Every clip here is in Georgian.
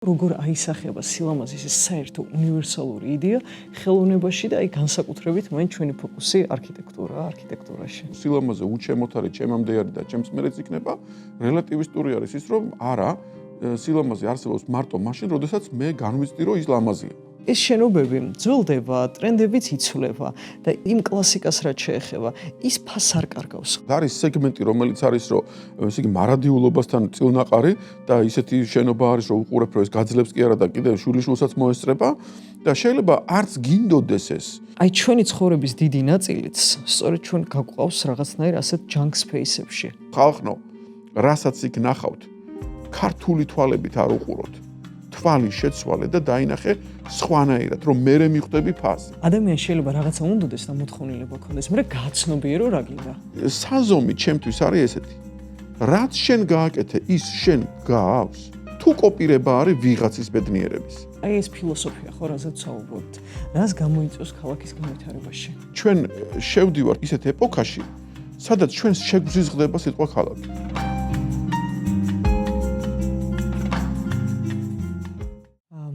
როგორ აისახება სილამაზის ეს საერთო უნივერსალური იდეა ხელოვნებაში და განსაკუთრებით მაინც ჩვენი ფოკუსი არქიტექტურაში. სილამაზე უჩემოთ არის ჩემამდე არის და ჩემს მერეც იქნება, რელატივისტური არის ის, რომ არა, სილამაზე არსებობს მარტო მაშინ, როდესაც მე განვიცდი, რომ ის ლამაზია. ეს შენობები ძველდება, ტრენდებიც იცვლება და იმ კლასიკას რაც შეეხება, ის ფასს არ კარგავს. არის სეგმენტი, რომელიც არის, რომ ესე იგი მარადიულობასთან წილნაყარი და ისეთი შენობა არის, რომ უყურებ, რომ ეს გაძლებს კი არა და კიდევ შვილიშვილსაც მოესწრება და შეიძლება არც გინდოდეს ეს. აი ჩვენი ცხოვრების დიდი ნაწილიც სწორედ ჩვენ გაგვყავს რაღაცნაირ ასეთ junk space-ებში. ხალხნო, რასაც იქ ნახავთ, ქართული თვალებით არ უყუროთ. თვალი შეცვალე და დაინახე სხვანაირად, რომ მე მიხვდები ფასი. ადამიანს შეიძლება რაღაცა უნდოდეს და მოთხოვნილება ქონდეს, მაგრამ გააცნობიერო რა გინდა. საზომი ჩემთვის არის ესეთი. რაც შენ გააკეთე, ის შენ გაავს. თუ კოპირება არის ვიღაცის ბედნიერების. აი ეს ფილოსოფია ხო რაზეც საუბრობთ. რას გამოიწვევს ქალაქის განვითარებაში? ჩვენ შევდივართ ისეთ ეპოქაში, სადაც ჩვენ შეგვზიზღდება სიტყვა ქალაქი.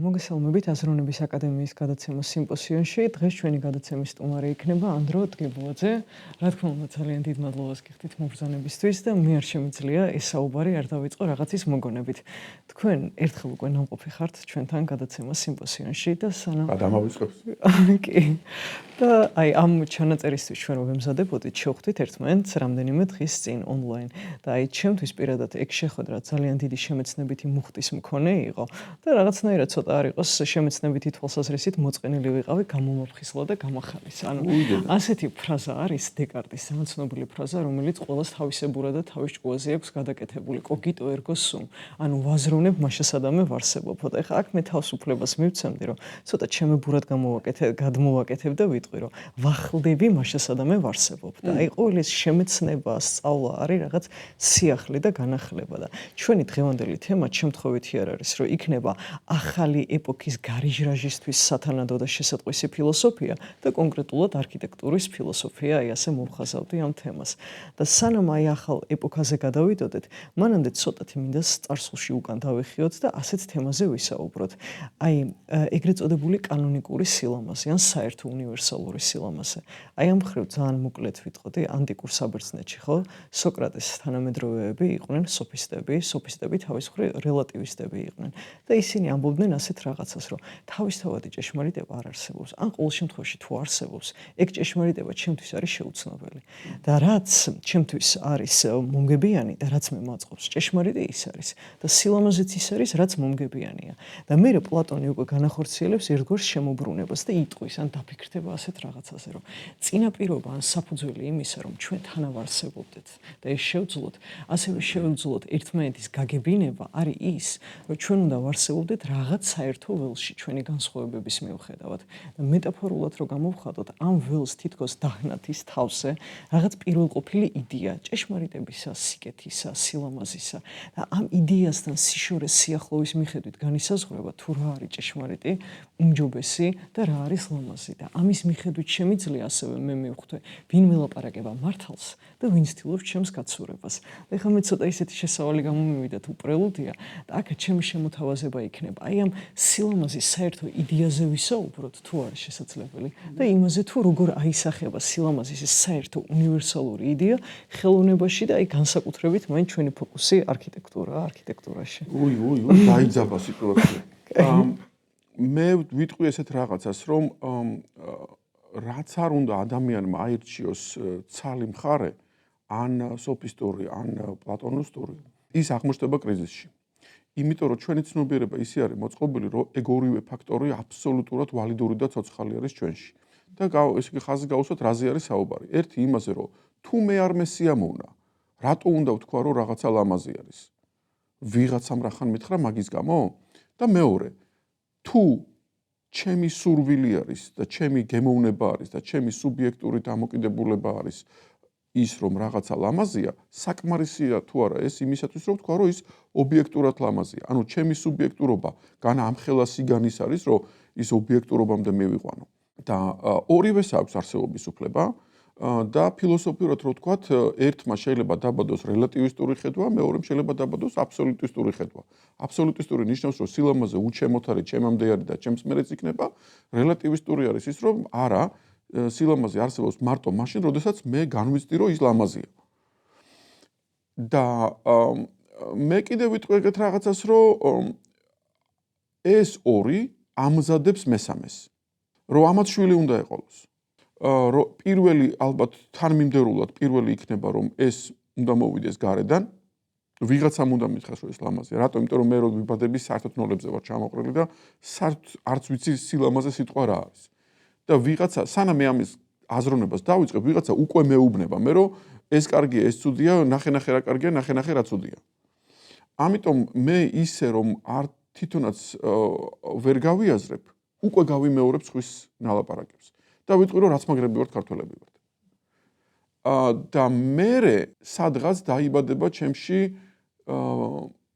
მოგესალმებით აზროვნების აკადემიის გადაცემის სიმპოზიონში. დღეს ჩვენი გადაცემის სტუმარი იქნება ანდრო ტგებუაძე. რა თქმა უნდა, ძალიან დიდ მადლობას გიხდით მობრძანებისთვის და მე არ შემიძლია ეს საუბარი არ დავიწყო რაღაცის მოგონებით. თქვენ ერთხელ უკვე ნამყოფი ხართ ჩვენთან გადაცემის სიმპოზიონში და სანამ გადამავიწყებს. კი. და აი ამ ჩანაწერისთვის ჩვენ რომ ვემზადებოდით, შევხვდით ერთმანეთს რამდენიმე დღის წინ ონლაინ და აი ჩემთვის პირადად ეგ შეხვედრა ძალიან დიდი შემეცნებითი მუხტის მქონე იყო და რაღაცნაირად ცოტა არ იყოს შემეცნებითი თვალსაზრისით მოწყენილი ვიყავი გამომაფხისლა და გამახალის. ანუ ასეთი ფრაზა არის დეკარტის ძალიან ცნობილი ფრაზა, რომელიც ყველას თავისებურად და თავის ჭკუაზე აქვს გადაკეთებული კოგიტო ერგო სუმ. ანუ ვაზროვნებ მაშასადამე ვარსებობ. და ეხლა აქ მე თავისუფლებას მივცემდი, რომ ცოტა ჩემებურად გადმოვაკეთებ და ვიტყვი, რომ ვახლდები მაშასადამე ვარსებობ. და აი ყოველი ეს შემეცნება, სწავლა არის რაღაც სიახლე და განახლება და ჩვენი დღევანდელი თემა შემთხვევითი არ არის, რომ იქნება ახალი ეპოქის გარიჟრაჟისთვის სათანადო და შესატყვისი ფილოსოფია და კონკრეტულად არქიტექტურის ფილოსოფია, აი ასე მოვხაზავდი ამ თემას. და სანამ აი ახალ ეპოქაზე გადავიდოდეთ, მანამდე ცოტათი მინდა წარსულში უკან დავიხიოთ და ასეთ თემაზე ვისაუბროთ. აი ეგრეთ წოდებული კანონიკური სილამაზე ან საერთო უნივერსალური სილამაზე. აი ამ მხრივ ძალიან მოკლედ ვიტყოდი ანტიკურ საბერძნეთში, ხო? სოკრატეს თანამედროვეები იყვნენ სოფისტები თავის მხრივ რელატივისტები იყვნენ. და ისინი ამბობდნენ ასეთ რაღაცას, რომ თავისთავადი ჭეშმარიტება არ არსებობს. ან ყოველ შემთხვევაში თუ არსებობს, ეგ ჭეშმარიტება ჩემთვის არის შეუცნობელი. და რაც ჩემთვის არის მომგებიანი და რაც მე მაწყობს, ჭეშმარიტი ის არის და სილამაზეც ის არის, რაც მომგებიანია. და მე პლატონი უკვე განახორციელებს ერთგვარ შემოbrunებას და იტყვის ან დაფიქრდება ასეთ რაღაცაზე, რომ წინაპირობა ან საფუძველი იმისა, რომ ჩვენ თანავარსებობდეთ და ეს შევძლოთ, ასევე შევძლოთ ერთმანეთის გაგებინება არის ის, რომ ჩვენ უნდა ვარსებობდეთ რაღაც საერთო ველში ჩვენი განსხვავებების მიუხედავად. და მეტაფორულად რო გამოვხატოთ, ამ ველს თითქოს დაჰნათ ის თავზე რაღაც პირველყოფილი იდეა ჭეშმარიტებისა, სიკეთისა, სილამაზისა და ამ იდეასთან სიშორეს სიახლოვის მიხედვით განისაზღვრება თუ რა არის ჭეშმარიტი, უმჯობესი და რა არის ლამაზი და ამის მიხედვით შემიძლია ასევე მე მივხვდე, ვინ ველაპარაკება მართალს და ვინ ცდილობს ჩემს გაცურებას. ეხლა მე ცოტა ისეთი შესავალი გამომივიდა თუ პრელუდია და აქ ჩემი შემოთავაზება იქნება აი ამ სილამაზის საერთო იდეაზე ვისაუბროთ თუ არის შესაძლებელი და იმაზე თუ როგორ აისახება სილამაზის ეს საერთო უნივერსალური იდეა ხელოვნებაში და აი განსაკუთრებით მაინც ჩვენი ფოკუსი არქიტექტურაში. დაიძაბა სიტუაცია. მე ვიტყვი ესეთ რაღაცას, რომ რაც არ უნდა ადამიანმა აირჩიოს ცალი მხარე, ან სოფისტური, ან პლატონისტური, ის აღმოჩნდება კრიზისში. იმიტომ რომ ჩვენი ცნობიერება ისე არის მოწყობილი, რომ ეგ ორივე ფაქტორი აბსოლუტურად ვალიდური და ცოცხალი არის ჩვენში. და ესე იგი ხაზი გავუსვათ, რაზე არის საუბარი. ერთი იმაზე, რომ თუ მე არ მესიამოვნა, რატო უნდა ვთქვა, რომ რაღაცა ლამაზი არის? ვიღაცამ რახან მითხრა მაგის გამო? და მეორე, თუ ჩემი სურვილი არის და ჩემი გემოვნება არის და ჩემი სუბიექტური დამოკიდებულება არის ის რომ რაღაცა ლამაზია, საკმარისია თუ არა ეს იმისათვის რომ ვთქვა რომ ის ობიექტურად ლამაზია. ანუ ჩემი სუბიექტურობა განა ამხელა სიგანის არის რომ ის ობიექტურობამდე მივიყვანო. და ორივეს აქვს არსებობის უფლება, და ფილოსოფიურად რო ვთქვათ, ერთმა შეიძლება დაბადოს რელატივისტური ხედვა, მეორემ შეიძლება დაბადოს აბსოლუტისტური ხედვა. აბსოლუტისტური ნიშნავს, რომ სილამაზე უჩემოთ არის, ჩემამდე არის და ჩემს მერეც იქნება, რელატივისტური არის ის, რომ არა, სილამაზე არსებობს მარტო მაშინ, როდესაც მე განვიცდი, რომ ის ლამაზია. და მე კიდევ ვიტყვი ეგეთ რაღაცას, რომ ეს ორი ამზადებს მესამეს. რომ ამათ შვილი უნდა ეყოლოს. რომ პირველი ალბათ თანმიმდევრულად პირველი იქნება, რომ ეს უნდა მოვიდეს გარედან, ვიღაცამ უნდა მითხრას, რომ ეს ლამაზია. რატომ? იმიტომ რომ მე რო ვიბადები საერთოდ ნოლებზე ვარ ჩამოყრილი და საერთოდ არც ვიცი სილამაზე სიტყვა რა არის. და ვიღაცა სანამ მე ამის აზროვნებას დავიწყებ, ვიღაცა უკვე მეუბნება მე რომ ეს კარგია, ეს ცუდია, ნახე რა კარგია, ნახე რა ცუდია. ამიტომ მე ისე რომ არ თვითონაც ვერ გავიაზრებ, უკვე გავიმეორებ სხვის ნალაპარაკებს. და ვიტყვი რომ რაც მაგრები ვართ ქართველები ვართ. და მე სადღაც დაიბადება ჩემში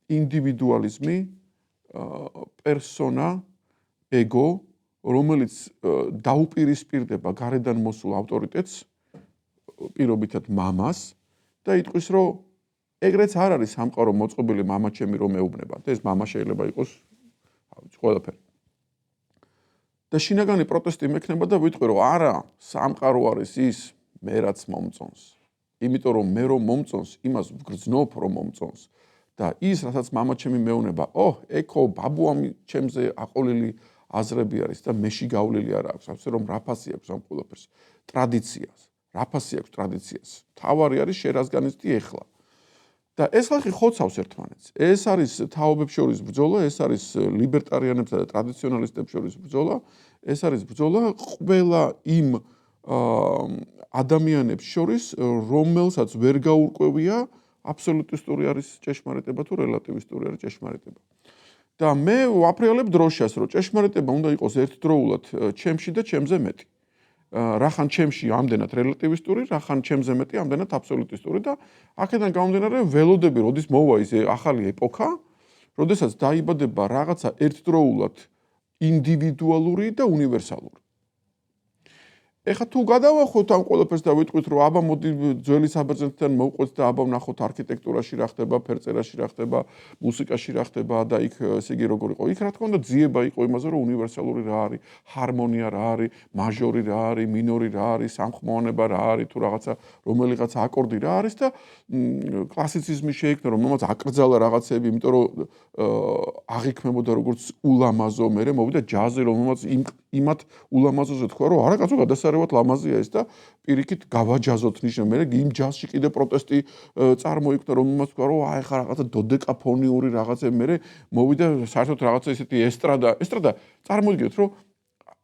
ინდივიდუალიზმი, პერსონა, ეგო, რომელიც დაუპირისპირდება გარედან მოსულ ავტორიტეტს, პირობითად მამას და იტყვის რომ ეგრეც არ არის სამყარო მოწყობილი მამა ჩემი რომ მეუბნება. და ეს მამა შეიძლება იყოს ყველაფერი. და შინაგანი პროტესტი მექნება და ვიტყვი რომ არა, სამყარო არის ის მე რაც მომწონს. იმიტომ რომ მე რომ მომწონს, იმას ვგრძნობ რომ მომწონს. და ის რასაც მამა ჩემი მეუბნება, ეკო ბაბუამი ჩემზე აყოლილი აზრები არის და მეში გავლილი არ აქვს. ასე რომ რაფასი აქვს ამ ყველაფერს. ტრადიციას. რაფასი აქვს ტრადიციას. თავარი არის შენ რას განიცდი ეხლა. და ეს ხალხი ხოცავს ერთმანეთს. ეს არის თაობებს შორის ბრძოლა, ეს არის ლიბერტარიანებსა და ტრადიციონალისტებს შორის ბრძოლა, ეს არის ბრძოლა ყველა იმ ადამიანებს შორის, რომელსაც ვერ გაურკვევია აბსოლუტისტური არის ჭეშმარიტება თუ რელატივისტური არის ჭეშმარიტება. და მე ვაფრიალებ დროშას, რომ ჭეშმარიტება უნდა იყოს ერთდროულად ჩემში და ჩემზე მეტი. რახან ჩემში ამდენად რელატივისტური, რახან ჩემზე მეტი ამდენად აბსოლუტისტური და აქედან გამომდინარე ველოდები, როდის მოვა ის ახალი ეპოქა, როდესაც დაიბადება რაღაცა ერთდროულად ინდივიდუალური და უნივერსალური. ეხლა თუ გადავახოთ ამ ყველაფერს და ვიტყვით, რომ აბა მოდი ძველი საბერძნეთიდან მოვყვეთ და აბა ვნახოთ არქიტექტურაში რა ხდება, ფერწერაში რა ხდება, მუსიკაში რა ხდება და იქ ესე იგი როგორ იყო. იქ რა თქმა უნდა ძიება იყო იმაზე, რომ უნივერსალური რა არის, ჰარმონია რა არის, მაჟორი რა არის, მინორი რა არის, სამხმოვანება რა არის, თუ რაღაცა რომელიღაც აკორდი რა არის და კლასიციზმი შეიქმნა, რომ მომაც აკრძალა რაღაცები, იმიტომ რომ აღიქმებოდა როგორც ულამაზო, მერე მოვიდა ჯაზი, რომ მომაც იმათ ულამაზოზე თქვა, რომ არა კაცო გადასარევად ლამაზია ეს და პირიქით გავაჯაზოთ ნიშნავ, მერე იმ ჯაზში კიდე პროტესტი წარმოიქმნა, რომ მომაც თქვა, რომ აი ხა რაღაცა დოდეკაფონიური რაღაცები, მერე მოვიდა საერთოდ რაღაცა ისეთი ესტრადა წარმოიდგინეთ, რომ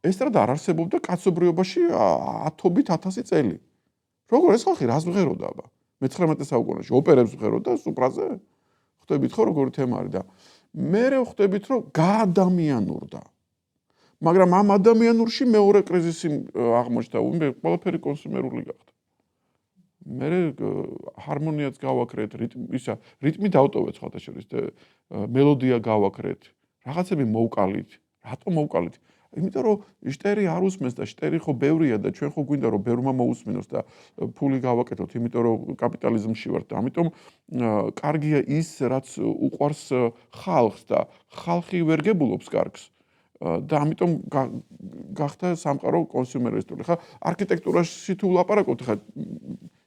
ესტრადა არ არსებობდა კაცობრიობაში 10,000 წელი. როგორ ეს ხალხი რას ვღეროდა აბა? მე-19 საუკუნეში ოპერებს ვღეროდა სუპრაზე? ხვდებით ხო როგორი თემა არის და მერე ხვდებით რომ გაადამიანურდა. მაგრამ ამ ადამიანურში მეორე კრიზისი აღმოჩნდა, ყველაფერი კონსუმერული გახდა. მერე ჰარმონიაც გავაკრეთ, რიტმი დავტოვეთ სხვათა შორის, მელოდია გავაკრეთ, რაღაცები მოვკალით. რატომ მოვკალით? იმიტომ რომ შტერი არ უსმენს და შტერი ხო ბევრია და ჩვენ ხო გვინდა რომ ბევრმა მოусმინოს და ფული გავაკეთოთ, იმიტომ რომ კაპიტალიზმში ვართ და ამიტომ კარგია ის, რაც უყვარს ხალხს და ხალხი ვერ გებულობს კარგს. და ამიტომ გახდა სამყარო კონსუმერისტული. ხა არქიტექტურაში თუ ვლაპარაკობთ, ხა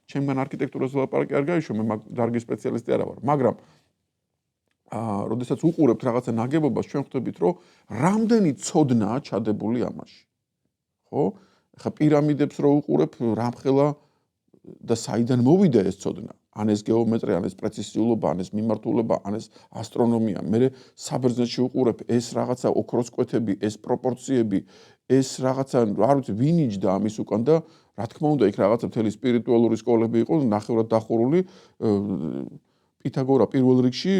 ჩემგან არქიტექტურაზე ვლაპარაკი არ გაიშო, მე დარგის სპეციალისტი არა ვარ, მაგრამ როდესაც უყურებთ რაღაცა ნაგებობას, ჩვენ ხვდებით, რომ რამდენი ცოდნაა ჩადებული ამაში. ხო? ხა პირამიდებს რო უყურებ, რამხელა და საიდან მოვიდა ეს ცოდნა? ან ეს გეომეტრია, ან ეს პრეციზიულობა, ან ეს მიმართულება, ან ეს ასტრონომია. მე საბერძნეთში უყურებ ეს რაღაცა ოქროს კვეთები, ეს პროპორციები, ეს რაღაცა არ ვიცი, ვინ იჯდა ამის უკან და რა თქმა უნდა, იქ რაღაცა მთელი სპირიტუალური სკოლები იყო, ნახევრად დახურული. პითაგორა პირველ რიგში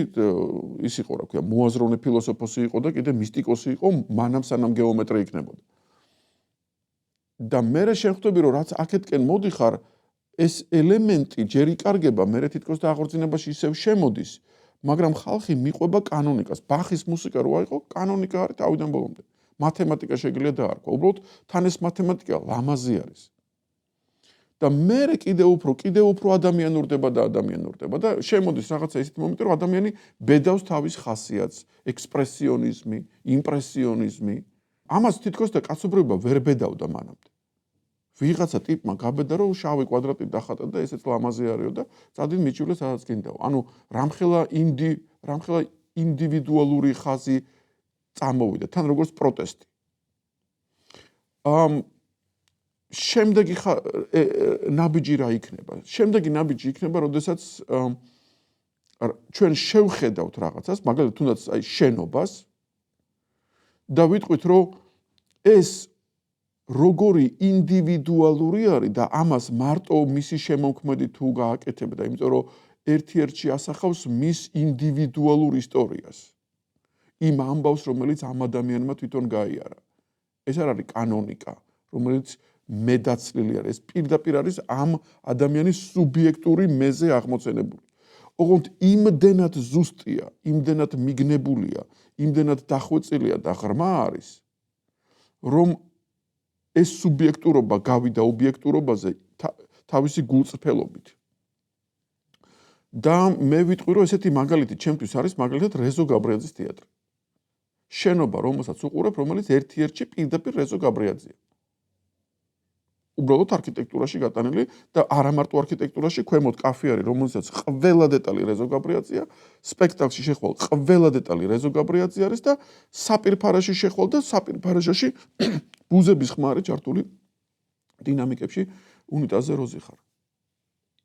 ის იყო, რა ქვია, მოაზროვნე ფილოსოფოსი იყო და კიდე მისტიკოსი იყო, მანამ სანამ გეომეტრია იქნებოდა. და მე შეხვდები, რომ რაც აქეთკენ მოდიხარ, ეს ელემენტი ჯერ იკარგება, მე თითქოს და აღორძინებაში ისევ შემოდის, მაგრამ ხალხი მიყვება კანონიკას. ბახის მუსიკა რო აიყო, კანონიკა არის თავიდან ბოლომდე. მათემატიკა შეგიძლია დაარქვა. უბრალოდ თან ეს მათემატიკა ლამაზი არის. და მე კიდევ უფრო ადამიანურდება და შემოდის რაღაცა ისეთი მომენტი, რომ ადამიანი ბედავს თავის ხასიათს, ექსპრესიონიზმი, იმპრესიონიზმი. ამას თითქოს და კაცობრიობა ვერ ბედავდა მანამდე. ვიღაცა ტიპმა გაბედა, რომ შავი კვადრატი დახატა და ესეც ლამაზი არისო და წადინ მიჭირე სადაც გინდაო. ანუ რამხელა ინდივიდუალური ხაზი წამოვიდა, თან როგორც პროტესტი. შემდეგი ნაბიჯი რა იქნება? შემდეგი ნაბიჯი იქნება, როდესაც ჩვენ შევხედავთ რაღაცას, მაგალითად თუნდაც აი შენობას და ვიტყვით, რომ ეს როგორი ინდივიდუალური არის და ამას მარტო მისი შემოქმედი თუ გააკეთებდა, იმიტომ რომ ერთ-ერთში ასახავს მის ინდივიდუალურ ისტორიას. იმ ამბავს, რომელიც ამ ადამიანმა თვითონ გაიარა. ეს არ არის კანონიკა, რომელიც მედაცლილი არის. ეს პირდაპირ არის ამ ადამიანის სუბიექტური მეზე აღმოცენებული. ოღონდ იმდენად ზუსტია, იმდენად მიგნებულია, იმდენად დახვეწილია და ღრმა არის, რომ ეს სუბიექტურობა გავიდა ობიექტურობაზე თავისი გულწრფელობით. და მე ვიტყვი, რომ ესეთი მაგალითი ჩემთვის არის მაგალითად რეზო გაბრიაძის თეატრი. შენობა, რომელსაც უყურებ, რომელიც ერთ-ერთში პირდაპირ რეზო გაბრიაძეა. უბრალოდ არქიტექტურაში გატანილი და არა მარტო არქიტექტურაში, ქვემოთ კაფე არის, რომელსაც ყველა დეტალი რეზო გაბრიაძეა, სპექტაკლში შეხვალ ყველა დეტალი რეზო გაბრიაძე არის და საპირფარეში შეხვალ და საპირფარეში ბუზების ხმარი ჩართული დინამიკებში უნიტაზე როზი ხარ.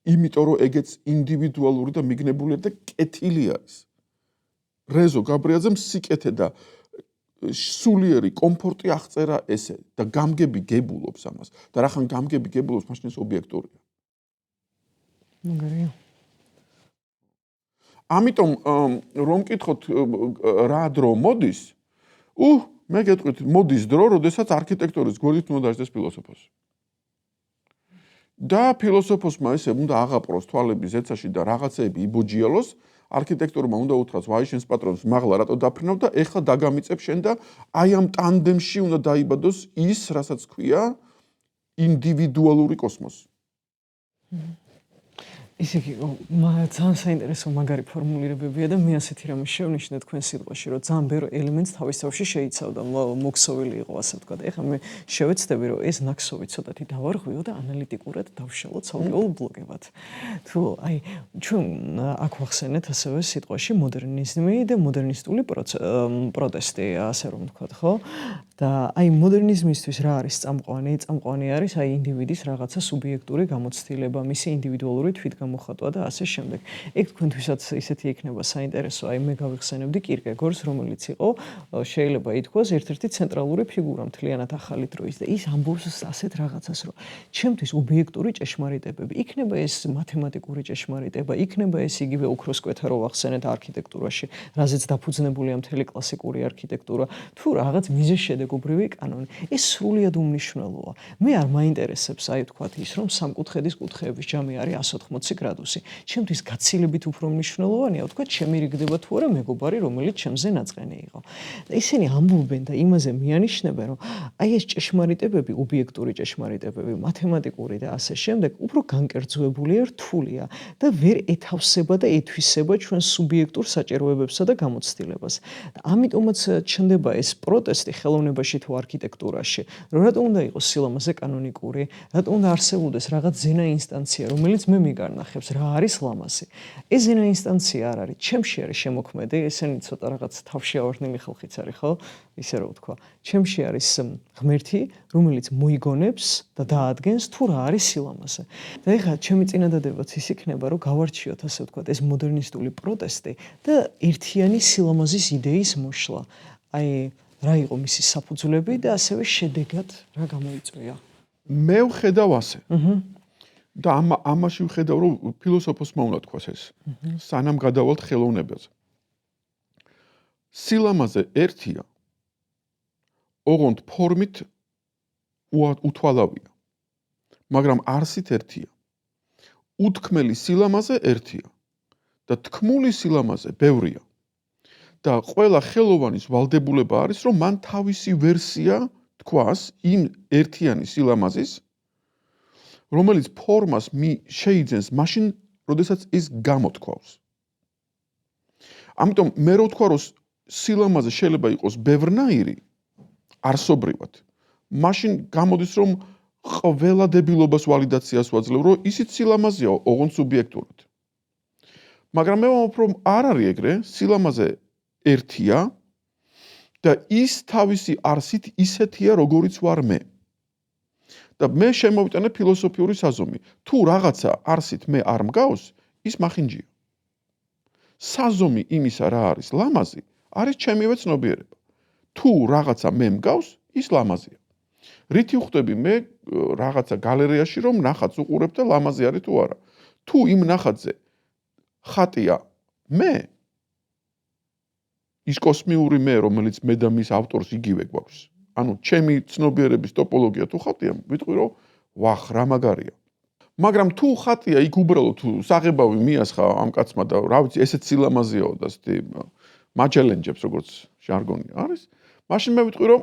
იმიტომ რომ ეგეც ინდივიდუალური და მიგნებული და კეთილი არის. რეზო გაბრიაძემ სიკეთე და სულიერი კომფორტი აღწერა ესე და გამგები გებულობს ამას და რახან გამგები გებულობს მაშინ ეს ობიექტურია. მაგარია. ამიტომ რომ მკითხოთ რა დრო მოდის, მე გეტყვით მოდის დრო, როდესაც არქიტექტურის გვერდით უნდა დაждდეს ფილოსოფოსი. და ფილოსოფოსმა ესე უნდა აღაპროს თვალები ზეცაში და რაღაცეები იბოჯიალოს, არქიტექტურმა უნდა უთხრას ვაი შენს პატრონს მაღლა რატო დაფრინავ და ეხლა დაგამიწებ შენ და აი ამ ტანდემში უნდა დაიბადოს ის, რასაც ქვია ინდივიდუალური კოსმოსი. ისე კი ძალიან საინტერესო მაგარი ფორმულირებებია და მე ასეთი რამე შევნიშნე თქვენ სიტყვაში, რომ ძალიან ბევრი ელემენტს თავის თავში შეიცავდა, მოქსოვილი იყო ასე ვთქვათ. ეხლა მე შევეცდები, რომ ეს ნაკსოვი ცოტათი დავარღვიო და ანალიტიკურად დავშალო ცალკეულ ბლოკებად. თუ აი ჩვენ აქ ვახსენეთ ასევე სიტყვაში მოდერნიზმი და მოდერნისტული პროტესტი, ასე რომ ვთქვათ, ხო? და აი მოდერნიზმისთვის რა არის წამყვანი? წამყვანი არის აი ინდივიდის რაღაცა სუბიექტური გამოცდილება, მისი ინდივიდუალური თვითგამოხატვა და ასე შემდეგ. ეგ თქვენთვისაც ისეთი იქნება საინტერესო, აი მე გავიხსენებდი კირკეგორს, რომელიც იყო შეიძლება ითქვას ერთ-ერთი ცენტრალური ფიგურა მთლიანად ახალი დროის და ის ამბობს ასეთ რაღაცას, რომ ჩემთვის ობიექტური ჭეშმარიტებები, იქნება ეს მათემატიკური ჭეშმარიტება, იქნება ეს იგივე ოქროს კვეთა რო ვახსენეთ არქიტექტურაში, რაზეც დაფუძნებულია მთელი კლასიკური არქიტექტურა, თუ რაღაც მიზეშედეგობრივი კანონი. ეს სრულიად უმნიშვნელოა. მე არ მაინტერესებს აი თქვათ ის, რომ სამკუთხედის კუთხეების ჯამი არის 180 გრადუსი. ჩემთვის გაცილებით უფრო მნიშვნელოვანია, თქვათ, ჩემი რიგდება თუ არა მეგობარი, რომელიც ჩემზე ნაწყენი იყო. ისინი ამბობენ და იმაზე მიანიშნებენ, რომ აი ეს ჭეშმარიტებები, ობიექტური ჭეშმარიტებები, მათემატიკური და ასე შემდეგ, უფრო განკერძოებულია, რთულია და ვერ ეთავსება და ეთვისება ჩვენ სუბიექტურ საჭიროებებსა და გამოცდილებას. და ამიტომაც ჩნდება ეს პროტესტი ხელოვნებაში თუ არქიტექტურაში, რომ რატომ უნდა იყოს სილამაზე კანონიკური, რატომ უნდა არსებობდეს რაღაც ზენა ინსტანცია, რომელიც მე მიგარნახებს რა არის ლამაზი. ეს ზენა ინსტანცია არ არის, ჩემში არის შემოქმედი, ესენი ცოტა რაღაც თავში ავარდნილი ხალხიც არის, ხო? ისე რომ ვთქვა, ჩემში არის ღმერთი, რომელიც მოიგონებს და დაადგენს თუ რა არის სილამაზე. და ეხლა ჩემი წინადადებაც ის იქნება, რომ გავარჩიოთ ასე ვთქვათ, ეს მოდერნისტული პროტესტი და ერთიანი სილამაზის იდეის მოშლა. აი რა იყო მისი საფუძვლები და ასევე შედეგად რა გამოიწვია. მე ვხედავ ასე. და ამაში ვხედავ, რომ ფილოსოფოსმა უნდა თქვას ეს. სანამ გადავალთ ხელოვნებაზე. სილამაზე ერთია, ოღონდ ფორმით უთვალავია. მაგრამ არსით ერთია. უთქმელი სილამაზე ერთია და თქმული სილამაზე ბევრია. და ყველა ხელოვანის ვალდებულება არის, რომ მან თავისი ვერსია თქვას იმ ერთიანი სილამაზის, რომელიც ფორმას შეიძენს მაშინ, როდესაც ის გამოთქვავს. ამიტომ მე რო ვთქვა, რომ სილამაზე შეიძლება იყოს ბევრნაირი არსობრივად. მაშინ გამოდის, რომ ყველა დებილობას ვალიდაციას ვაძლევ, რომ ისიც სილამაზეა, ოღონდ სუბიექტურად. მაგრამ მე ვამბობ, რომ არ არის ეგრე, სილამაზე ერთია და ის თავისი არსით ისეთია, როგორიც ვარ მე. და მე შემოვიტანე ფილოსოფიური საზომი. თუ რაღაცა არსით მე არ მგავს, ის მახინჯია. საზომი იმისა, რა არის ლამაზი, არის ჩემივე ცნობიერება. თუ რაღაცა მე მგავს, ის ლამაზია. რითი ვხვდები მე რაღაცა გალერეაში, რომ ნახატს უყურებ და ლამაზი არის თუ არა. თუ იმ ნახატზე ხატია მე, ის კოსმიური მე, რომელიც მე და მის ავტორს იგივე გვაქვს. ანუ ჩემი ცნობიერების ტოპოლოგია თუ ხატია, ვიტყვი რომ ვახ, რა მაგარია. მაგრამ თუ ხატია იქ უბრალოდ თუ საღებავი მიასხა ამ კაცმა და რა ვიცი, ესეც სილამაზეაო და ასეთი მაჩელენჯებს როგორც ჟარგონი არის, მაშინ მე ვიტყვი რომ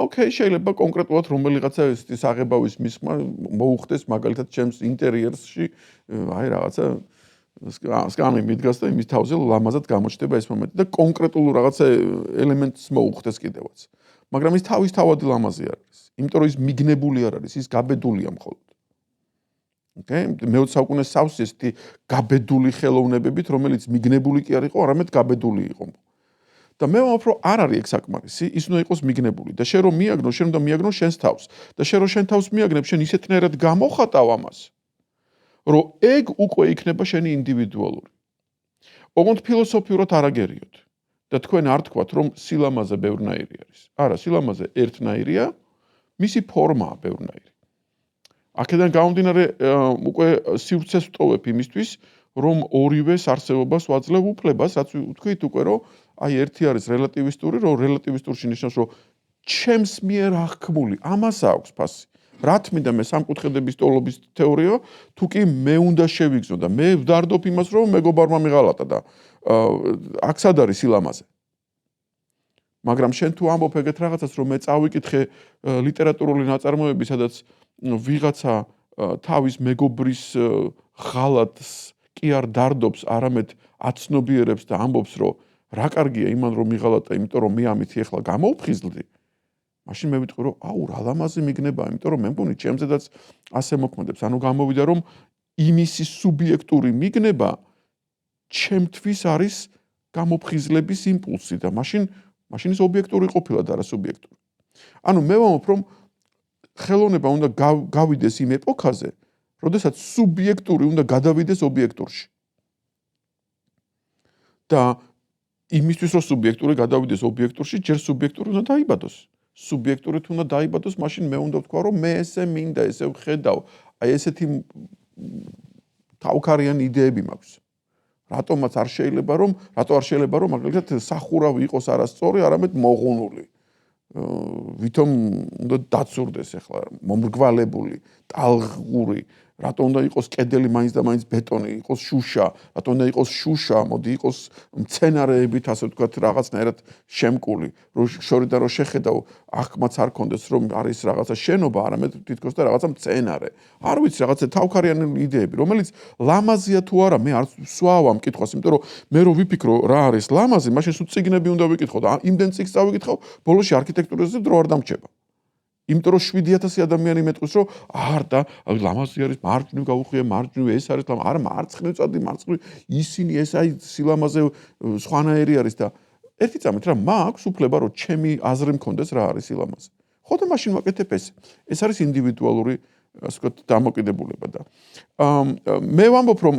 ოკეი, შეიძლება კონკრეტულად რომელიღაცა ესეთი საღებავის მისხმა მოუხდეს მაგალითად ჩემს ინტერიერში, აი რაღაცა სკამი მიდგას და იმის თავზე ლამაზად გამოჩნდება ეს მომენტი და კონკრეტულ რაღაცა ელემენტს მოუხდეს კიდევაც. მაგრამ ის თავისთავად ლამაზი არ არის. იმიტომ რომ ის მიგნებული არ არის, ის გაბედულია მხოლოდ. ოკეი? მე-20 საუკუნის სავსე ესეთი გაბედული ხელოვნებებით, რომელიც მიგნებული კი არ იყო, არამედ გაბედული იყო. და მე ვამბობ, რომ არ არის ეგ საკმარისი, ის უნდა იყოს მიგნებული და შენ რომ მიაგნო, შენ უნდა მიაგნო შენს თავს. და შენ რომ შენ თავს მიაგნებ, შენ ისეთნაირად გამოხატავ ამას, რომ ეგ უკვე იქნება შენი ინდივიდუალური. ოღონდ ფილოსოფიურად არ აგერიოთ. და თქვენ არ თქვათ, რომ სილამაზე ბევრნაირი არის. არა, სილამაზე ერთნაირია, მისი ფორმაა ბევრნაირი. აქედან გამომდინარე, უკვე სივრცეს ვტოვებ იმისთვის, რომ ორივეს არსებობას ვაძლევ უფლებას, რაც ვთქვით უკვე, რომ აი ერთი არის რელატივისტური, რომ რელატივისტურში ნიშნავს, რომ ჩემს მიერ აღქმული, ამას აქვს ფასი. რა თმინდა მე სამკუთხედების ტოლობის თეორია, თუ კი მე უნდა შევიგზნო და მე ვდარდობ იმას, რომ მეგობარმა მიღალატა და აქ სად არის სილამაზე. მაგრამ შენ თუ ამბობ ეგეთ რაღაცას, რომ მე წავიკითხე ლიტერატურული ნაწარმოები, სადაც ვიღაცა თავის მეგობრის ღალატს კი არ დარდობს, არამედ აცნობიერებს და ამბობს, რომ რა კარგია იმან რომ მიღალატა, იმიტომ რომ მე ამით ეხლა გამოვფხიზლდი. მაშინ მე ვიტყვი, რომ აუ რა ლამაზი მიგნება, იმიტომ რომ მე მგონი ჩემზედაც ასე მოქმედებს. ანუ გამოვიდა, რომ იმისი სუბიექტური მიგნება ჩემთვის არის გამოფხიზლების იმპულსი და მაშინ ის ობიექტური ყოფილა და არა სუბიექტური. ანუ მე ვამბობ, რომ ხელოვნება უნდა გავიდეს იმ ეპოქაზე, როდესაც სუბიექტური უნდა გადავიდეს ობიექტურში. და იმისთვის რომ სუბიექტური გადავიდეს ობიექტურში, ჯერ სუბიექტური უნდა დაიბადოს. სუბიექტური თუ უნდა დაიბადოს, მაშინ მე უნდა ვთქვა, რომ მე ესე მინდა, ესე ვხედავ, აი ესეთი თავქარიანი იდეები მაქვს. რატო არ შეიძლება რომ მაგალითად სახურავი იყოს არასწორი, არამედ მოღუნული. ვითომ უნდა დაცურდეს ახლა მომრგვალებული, ტალღური, რატო უნდა იყოს კედელი მაინც და მაინც ბეტონი, იყოს შუშა, რატო უნდა იყოს შუშა, მოდი იყოს მცენარეებით, ასე ვთქვათ, რაღაცნაირად შემკული, რომ შორიდან რომ შეხედავ, აღქმაც არ კონდეს, რომ არის რაღაცა შენობა, არამედ თითქოს და რაღაცა მცენარე. არ ვიცი, რაღაცა თავქარიანი იდეები, რომელიც ლამაზია თუ არა, მე არ ვსვავ ამ კითხვას, იმიტომ რომ მე რო ვიფიქრო რა არის ლამაზი, მაშინ სულ წიგნები უნდა ვიკითხო და იმდენ წიგნს წავიკითხავ, ბოლოში არქიტექტურაზე დრო არ დამრჩება. იმიტომ რომ 7000 ადამიანი მეტყვის, რომ და ლამაზი არის, მარჯვნივ გავუხვიე, მარჯვნივ ეს არის, არა მარცხნივ წადი, მარცხნივ ისინი ეს აი სილამაზე სხვანაირი არის და ერთი წამით რა მაქვს უფლება, რომ ჩემი აზრი მქონდეს რა არის სილამაზე. ხო და მაშინ ვაკეთებ ეს. ეს არის ინდივიდუალური, ასე ვთქვათ, დამოკიდებულება და მე ვამბობ, რომ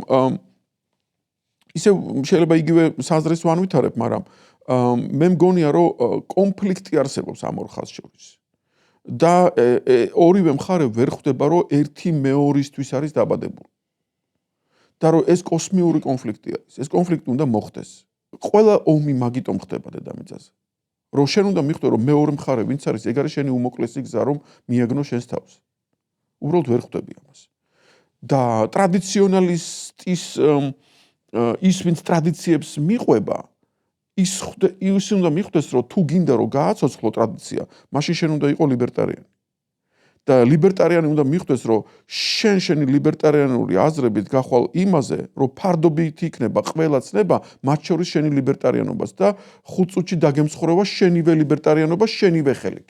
ისე შეიძლება იგივე საზრეს ვანვითარებ, მაგრამ მე მგონია, რომ კონფლიქტი არსებობს ამ ორ ხაზს შორის. და ორივე მხარე ვერ ხვდება, რომ ერთი მეორისთვის არის დაბადებული. და რომ ეს კოსმიური კონფლიქტი არის. ეს კონფლიქტი უნდა მოხდეს. ყველა ომი მაგიტომ ხდება დედამიწაზე. რომ შენ უნდა მიხვდე, რომ მეორე მხარე ვინც არის, ეგ არის შენი უმოკლესი გზა, რომ მიაგნო შენს თავს. უბრალოდ ვერ ხვდები ამას. და ტრადიციონალისტის ის ვინც ტრადიციებს მიყვება, ის უნდა მიხვდეს, რომ თუ გინდა რომ გააცოცხლო ტრადიცია, მაშინ შენ უნდა იყო ლიბერტარიანი. და ლიბერტარიანი უნდა მიხვდეს, რომ შენი ლიბერტარიანული აზრებით გახვალ იმაზე, რომ ფარდობითი იქნება ყველა ცნება, მათ შორის შენი ლიბერტარიანობას და 5 წუთში დაგემცხოვრება შენივე ლიბერტარიანობა შენივე ხელით.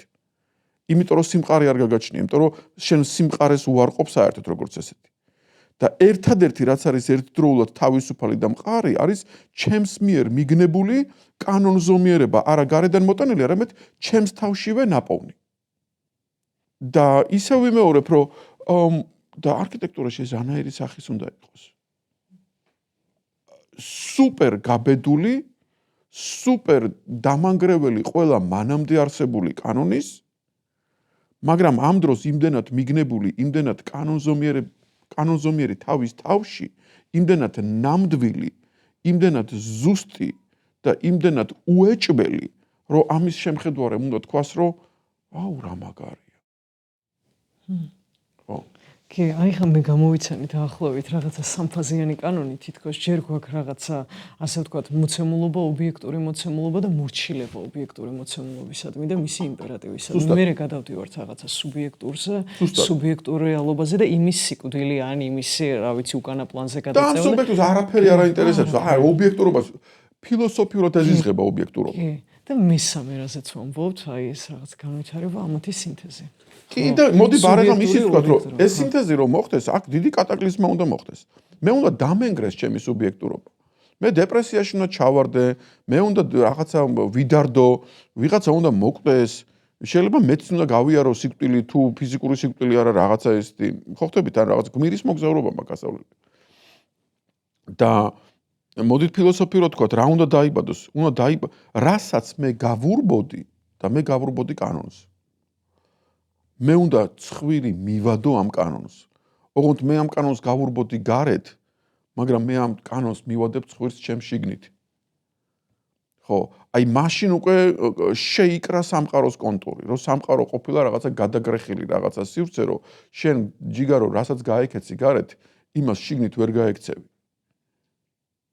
იმიტომ რომ სიმყარე არ გაგაჩნია, იმიტომ რომ შენ სიმყარეს უარყოფ საერთოდ როგორც ესეთი. და ერთადერთი რაც არის ერთდროულად თავისუფალი და მყარი არის ჩემს მიერ მიგნებული კანონზომიერება, არა გარედან მოტანილი, არამედ ჩემს თავშივე ნაპოვნი. და ისევ ვიმეორებ, რომ და არქიტექტურაში ეს ანაირი სახის უნდა იყოს. სუპერ გაბედული, სუპერ დამანგრეველი ყველა მანამდე არსებული კანონის, მაგრამ ამ დროს იმდენად მიგნებული, იმდენად კანონზომიერი თავის თავში, იმდენად ნამდვილი, იმდენად ზუსტი და იმდენად უეჭველი, რომ ამის შემხედვარემ უნდა თქვას, რომ აუ რა მაგარია. ხო. კი, აი ხა მე გამოვიცანით ახლოვით რაღაცა სამფაზიანი კანონი, თითქოს ჯერ გვაქვს რაღაცა, ასე ვთქვათ, მოცემულობა, ობიექტური მოცემულობა და მორჩილება ობიექტური მოცემულობისადმი და მისი იმპერატივისადმი. მე გადავდივართ რაღაცა სუბიექტურზე, სუბიექტურ რეალობაზე და იმის სიკვდილი ან იმის, რა ვიცი, უკანა პლანზე და ამ გადაწევა. სუბიექტურს არაფერი არ აინტერესებს. აი, ობიექტურობას ფილოსოფიურად ეზიზღება ობიექტურობა. კი, და მესამე რაზეც ვამბობთ, აი ეს რაღაც განვითარება, ამათი სინთეზი. კი და მოდი ბარემ ისიც ვთქვათ, რომ ეს სინთეზი რომ მოხდეს, აქ დიდი კატაკლიზმა უნდა მოხდეს. მე უნდა დამენგრეს ჩემი სუბიექტურობა. მე დეპრესიაში უნდა ჩავარდე, მე უნდა რაღაცა ვიდარდო, ვიღაცა უნდა მოკვდეს. შეიძლება მეც უნდა გავიარო სიკვდილი თუ ფიზიკური სიკვდილი არა რაღაცა ესეთი. ხო ხტებით ან რაღაც გმირის მოგზაურობა მაქვს გასავლელი. და მოდით ფილოსოფიურად ვთქვათ, რა უნდა დაიბადოს? რასაც მე გავურბოდი და მე გავურბოდი კანონს. მე უნდა ცხვირი მივადო ამ კანონს. ოღონდ მე ამ კანონს გავურბოდი გარეთ, მაგრამ მე ამ კანონს მივადებ ცხვირს ჩემს შიგნით. ხო, აი მაშინ უკვე შეიკრა სამყაროს კონტური, რომ სამყარო ყოფილა რაღაცა გადაგრეხილი, რაღაცა სივრცე, რომ შენ ჯიგარო რასაც გაეკეცი გარეთ, იმას შიგნით ვერ გაეკცევი.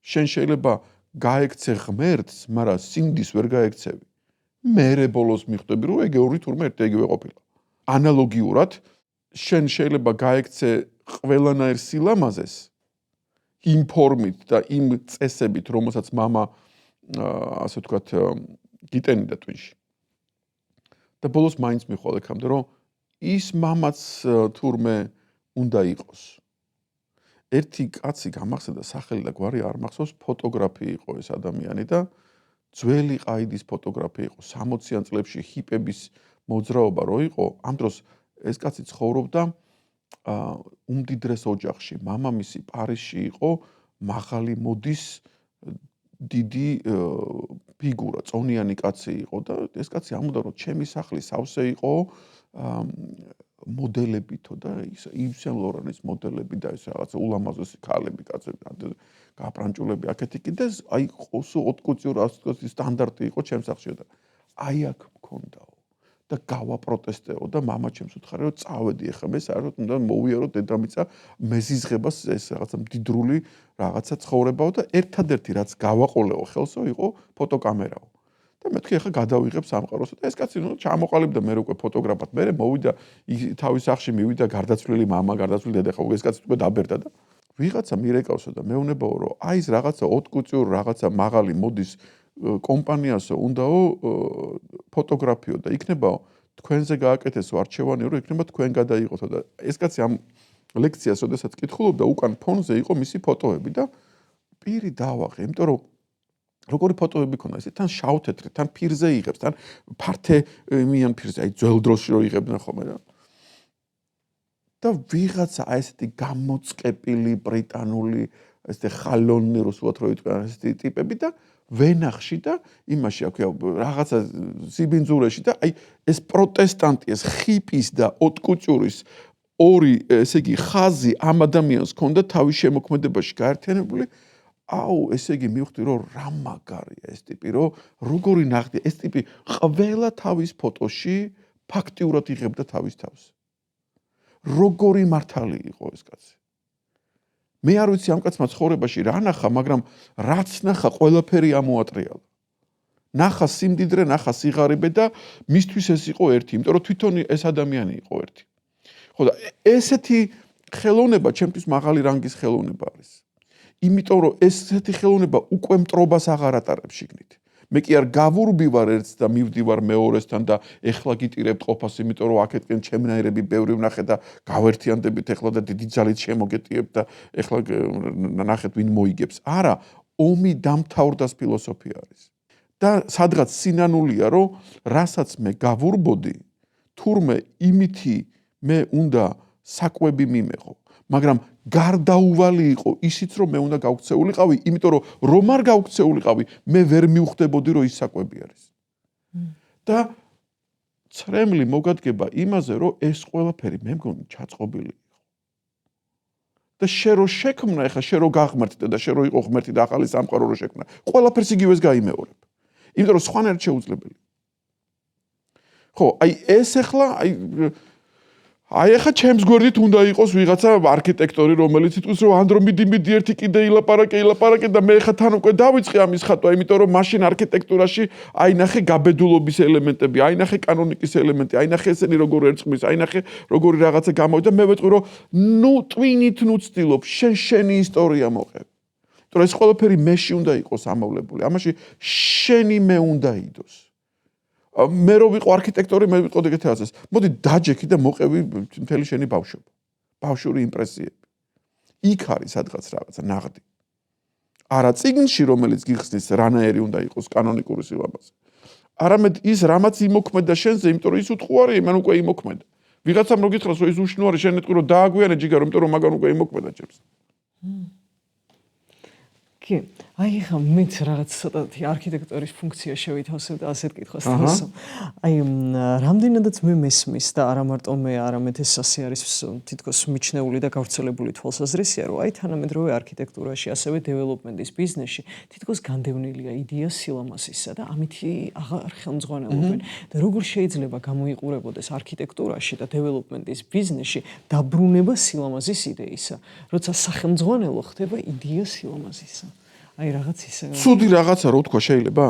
შენ შეიძლება გაეკცე ღმერთს, მაგრამ სინდის ვერ გაეკცევი. მერე ბოლოს მიხვდები, რომ ეგეური თურმე ერთ ეგივე ყოფილა. ანალოგიურად, შენ შეიძლება გაეკცე ყველანაირ სილამაზეს იმ ფორმით და იმ წესებით, რომელსაც მამა ასე ვთქვათ, გიტენიდა twin-ში. და ბოლოს მაინც მიხვალ ექამდე, რომ ის მამაც თურმე უნდა იყოს. ერთი კაცი გამახსენდა სახელი და გვარი არ მახსოვს, ფოტოგრაფი იყო ეს ადამიანი და ძველი ყაიდის ფოტოგრაფი იყო 60-იან წლებში ჰიპების მოძრაობა რო იყო, ამ დროს ეს კაცი ცხოვრობდა უმდიდრეს ოჯახში. მამამისი პარიზში იყო მაღალი მოდის დიდი ფიგურა, წონიანი კაცი იყო და ეს კაცი ამბობდა, რომ ჩემი სახლი სავსე იყო მოდელებითო და ის ლორანის მოდელები და ეს რაღაცა ულამაზესი ქალები, კაცები, გაპრანჭულები აქეთ იქ და აი ყოსო 20 სტანდარტი იყო ჩემს სახლში და აი აქ მქონდაო და გავაპროტესტეო და მამა ჩემს უთხარი რომ წავედი ახლა მე საერთოდ უნდა მოვიარო დედამიწა მეზიზღებას ეს რაღაცა მდიდრული რაღაცა ცხოვრებაო და ერთადერთი რაც გავაყოლეო ხელსო იყო ფოტოკამერაო და მეთქი ახლა გადავიღებ სამყაროსა და ეს კაცი ნუ ჩამოყალიბდა მე უკვე ფოტოგრაფად მე მოვიდა თავის სახლში მივიდა გარდაცვლილი მამა გარდაცვლილი დედა ხო ეს კაცი უკვე დაბერდა და ვიღაცა მირეკავსო და მეუნებაო რომ აი ეს რაღაცა ოტკუწიურ რაღაცა მაღალი მოდის კომპანიასო უნდაო ფოტოგრაფიო და იქნებაო თქვენზე გააკეთესო არჩევანი რომ იქნება თქვენ გადაიღოთო და ეს კაცი ამ ლექციას ოდესაც კითხულობდა უკან ფონზე იყო მისი ფოტოები და პირი დავაღე იმიტომ რომ როგორი ფოტოები ქონდა ესე თან შავ-თეთრი თან ფირზე იღებს თან ფართე მიან ფირზე აი ძველ დროში რო იღებდნენ ხოლმე და ვიღაცა ესეთი გამოწყეპილი ბრიტანული ესეთი ხალონი რუსულად რო იტყვიან ესეთი ტიპები და ვენახში და იმაში აქვია რაღაცა სიბინძურეში და აი ეს პროტესტანტი ეს ხიპის და ოტკუწურის ორი ესე იგი ხაზი ამ ადამიანს ჰქონდა თავის შემოქმედებაში გაერთიანებული აუ ესე იგი მივხვდი რომ რა მაგარია ეს ტიპი რომ როგორი ნახდი ეს ტიპი ყველა თავის ფოტოში ფაქტიურად იღებდა თავის თავს როგორი მართალი იყო ეს კაცი მე არ ვიცი ამ კაცმა ცხოვრებაში რა ნახა მაგრამ რაც ნახა ყველაფერი ამოატრიალა ნახა სიმდიდრე ნახა სიღარიბე და მისთვის ეს იყო ერთი იმიტომ რომ თვითონ ეს ადამიანი იყო ერთი ხო და ესეთი ხელოვნება ჩემთვის მაღალი რანგის ხელოვნება არის. იმიტომ რომ ესეთი ხელოვნება უკვე მტრობას აღარ ატარებს შიგნით. მე კი არ გავურბივარ ერთს და მივდივარ მეორესთან და ეხლა გიტირებთ ყოფას, იმიტომ რომ აქეთკენ ჩემნაირები ბევრი ვნახე და გავერთიანდებით ეხლა და დიდი ძალით შემოგეტიებ და ეხლა ნახეთ ვინ მოიგებს. არა, ომი დამთავრდას ფილოსოფია არის. და სადღაც სინანულია, რომ რასაც მე გავურბოდი, თურმე იმითი მე უნდა საკვები მიმეღო. მაგრამ გარდაუვალი იყო ისიც რომ მე უნდა გავქცეულიყავი, იმიტომ რომ არ გავქცეულიყავი, მე ვერ მივხვდებოდი რომ ის საკვები არის. და ცრემლი მოგადგება იმაზე, რომ ეს ყველაფერი მე მგონი ჩაწყობილი იყო. და შენ რო შექმნა, ეხლა შენ რო გაღმერთდა და შენ რო იყო ღმერთი და ახალი სამყარო რო შექმნა, ყველაფერს იგივეს გაიმეორებ. იმიტომ რომ სხვანაირად შეუძლებელი. ხო, აი ეს ეხლა აი ახლა ჩემს გვერდით უნდა იყოს ვიღაცა არქიტექტორი, რომელიც იტყვის, რომ ანდრომედი ერთი კიდე ილაპარაკე და მე ახლა თან უკვე დავიწყე ამის ხატვა, იმიტომ რომ მაშინ არქიტექტურაში აინახე გაბედულობის ელემენტები, აინახე კანონიკის ელემენტი, აინახე ესენი როგორ ერწყმის, აინახე როგორი რაღაცა გამოვიდა, მე ვეტყვი, რომ ნუ ტვინით ნუ ცდილობ, შენი ისტორია მოყევ. იმიტომ რომ ეს ყველაფერი მეში უნდა იყოს ამოვლებული. ამაში შენი მე უნდა იდოს. მე რო ვიყო არქიტექტორი, მე ვიყო ეგეთი რაღაცას. მოდი დაჯექი და მოყევი მთელი შენი ბავშვობა. ბავშვური იმპრესიები. იქ არის სადღაც რაღაცა ნაღდი. არა წიგნში, რომელიც გიხსნის რანაირი უნდა იყოს კანონიკური სილამაზე. არამედ ის რამაც იმოქმედა შენზე, იმიტომ რომ ის უთხოვარი, მან უკვე იმოქმედა. ვიღაცამ რო გითხრას, რომ ის უშნო არის, შენ ეტყვი რომ დააგვიანე ჯიგარო, იმიტომ რომ მაგან უკვე იმოქმედა ჩემს. კი, აი ხა მეც რაღაც ცოტათი არქიტექტორის ფუნქცია შევითავსებ და ასეთ კითხვას თავს. აი რამდენადაც მე მესმის და არა მარტო მე, არამედ ეს ასე არის თითქოს მიჩნეული და გავრცელებული თვალსაზრისია, რომ აი თანამედროვე არქიტექტურაში, ასევე დეველოპმენტის ბიზნესში თითქოს განდევნილია იდეა სილამაზისა და ამითი აღარ ხელმძღვანელობენ. და როგორ შეიძლება გამოიყურებოდეს არქიტექტურაში და დეველოპმენტის ბიზნესში დაბრუნება სილამაზის იდეისა, როცა სახელმძღვანელო ხდება იდეა სილამაზისა. აი რაღაც ისე. ცუდი რაღაცა რო თქვა შეიძლება?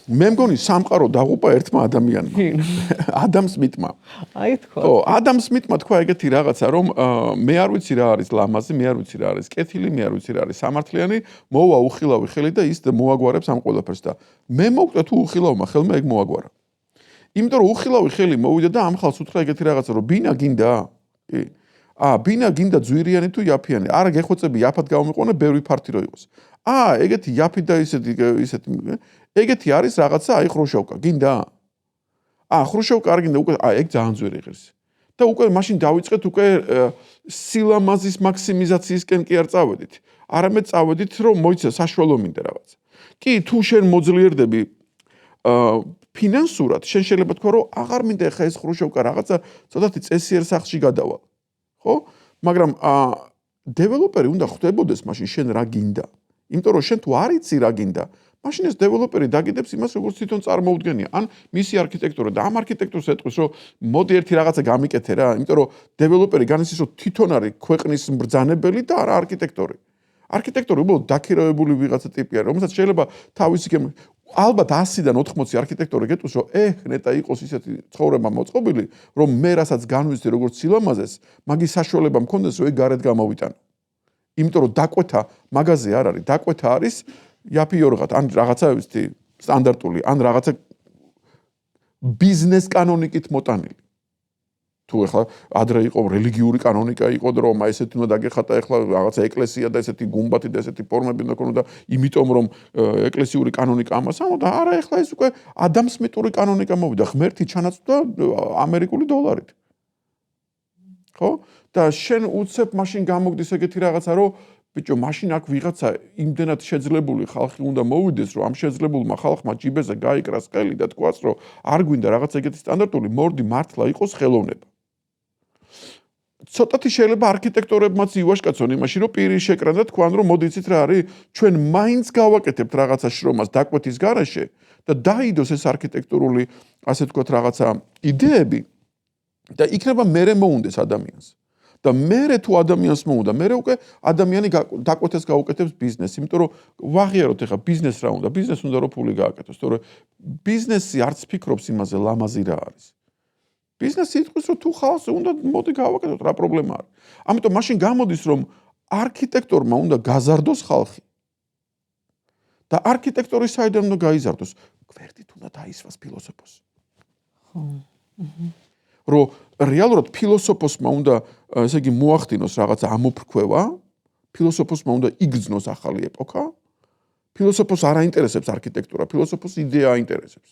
მე მგონი სამყარო დაღუპა ერთმა ადამიანმა. ადამ სმითმა. აი თქვა. ო, ადამ სმითმა თქვა ეგეთი რაღაცა, რომ მე არ ვიცი რა არის ლამაზი, მე არ ვიცი რა არის კეთილი, მე არ ვიცი რა არის სამართლიანი, მოვა უხილავი ხელი და ის მოაგვარებს ამ ყველაფერს და მე მოვკვდა თუ უხილავმა ხელმა ეგ მოაგვარა. იმიტომ რომ უხილავი ხელი მოვიდა და ამ ხალხს უთხრა ეგეთი რაღაცა, რომ ბინა გინდა? კი. ბინა გინდა ძვირიანი თუ იაფიანი? არა, გეხვეწები იაფად გავმიყვანე, ბევრი ფართი რო იყოს. ეგეთი იაფი და ისეთი ეგეთი არის რაღაცა, აი ხრუშოვკა, გინდა? ხრუშოვკა არ გინდა, უკვე ეგ ძალიან ძვირი ღირს. და უკვე მაშინ დავიწყეთ უკვე სილამაზის მაქსიმიზაციისკენ კი არ წავედით. არამედ წავედით, რომ მოიცა საშუალო მინდა რაღაც. კი, თუ შენ მოძლიერდები ფინანსურად, შენ შეიძლება თქვა, რომ აღარ მინდა ხა ეს ხრუშოვკა რაღაცა ცოტათი წესიერ სახლში გადავალ. ხო? მაგრამ დეველოპერი უნდა ხვდებოდეს მაშინ შენ რა გინდა. იმიტომ რომ შენ თუ არ იცი რა გინდა, მაშინ ეს დეველოპერი დაგიდებს იმას, როგორც თვითონ წარმოუდგენია. ან მისი არქიტექტურა და ამ არქიტექტურს ეტყვის, რომ მოდი ერთი რაღაცა გამიკეთე რა, იმიტომ რომ დეველოპერი განიცდის, რომ თვითონ არის ქვეყნის მბრძანებელი და არა არქიტექტორი. არქიტექტორი უბრალოდ დაქირავებული ვიღაცა ტიპია, რომელსაც შეიძლება თავისი ალბათ 100-დან 80 არქიტექტორი გეტყვის, რომ ნეტა იყოს ისეთი ცხოვრება მოწყობილი, რომ მე რასაც განვიზდი როგორც სილამაზეს, მაგის საშუალება მქონდეს, რომ ეგ გარეთ გამოვიტანო. იმიტომ რომ დაკვეთა მაგაზე არ არის, დაკვეთა არის იაფი ორღად, ან რაღაცა სტანდარტული, ან რაღაცა ბიზნეს კანონიკით მოტანილი. თუ ეხლა ადრე იყო რელიგიური კანონიკა იყო და რომ ესეთი უნდა დაგეხატა ეხლა რაღაცა ეკლესია და ესეთი გუმბათი და ესეთი ფორმები უნდა ქონოდა, იმიტომ რომ ეკლესიური კანონიკა ამას ამოდა, არა ეხლა ეს უკვე ადამ სმიტური კანონიკა მოვიდა, ღმერთი ჩანაცვლა ამერიკული დოლარით. ხო? და შენ უცებ მაშინ გამოგდის ეგეთი რაღაცა, რომ ბიჭო, მაშინ აქ ვიღაცა იმდენად შეძლებული ხალხი უნდა მოვიდეს, რომ ამ შეძლებულმა ხალხმა ჯიბეზე გაიკრას ყელი და თქვას, რომ არ გვინდა რაღაც ეგეთი სტანდარტული, მორდი მართლა იყოს ხელოვნება. ცოტათი შეიძლება არქიტექტორებმაც ივაშკაცონ იმაში, რომ პირი შეკრან და თქვან, რომ მოდი იცით რა არის, ჩვენ მაინც გავაკეთებთ რაღაცა შრომას დაკვეთის გარეშე და დაიდოს ეს არქიტექტურული, ასე ვთქვათ, რაღაცა იდეები და იქნება მერე მოუნდეს ადამიანს. და მერე თუ ადამიანს მოუნდა, მერე უკვე ადამიანი დაკვეთეს გაუკეთებს ბიზნესს, იმიტომ რომ ვაღიაროთ ეხა ბიზნეს რა უნდა, ბიზნეს უნდა რომ ფული გააკეთოს, თორე ბიზნესი არც ფიქრობს იმაზე ლამაზი რა არის. ბიზნესი იტყვის, რომ თუ ხალხს უნდა მოდი გავაკეთოთ, რა პრობლემა არის. ამიტომ მაშინ გამოდის, რომ არქიტექტორმა უნდა გაზარდოს ხალხი. და არქიტექტორის საიდან უნდა გაიზარდოს? გვერდით უნდა დაისვას ფილოსოფოს. ხო. რომ რეალურად ფილოსოფოსმა უნდა, ესე იგი, მოახდინოს რაღაცა ამოფრქვევა, ფილოსოფოსმა უნდა იგრძნოს ახალი ეპოქა. ფილოსოფოს არ აინტერესებს არქიტექტურა, ფილოსოფოს იდეა აინტერესებს.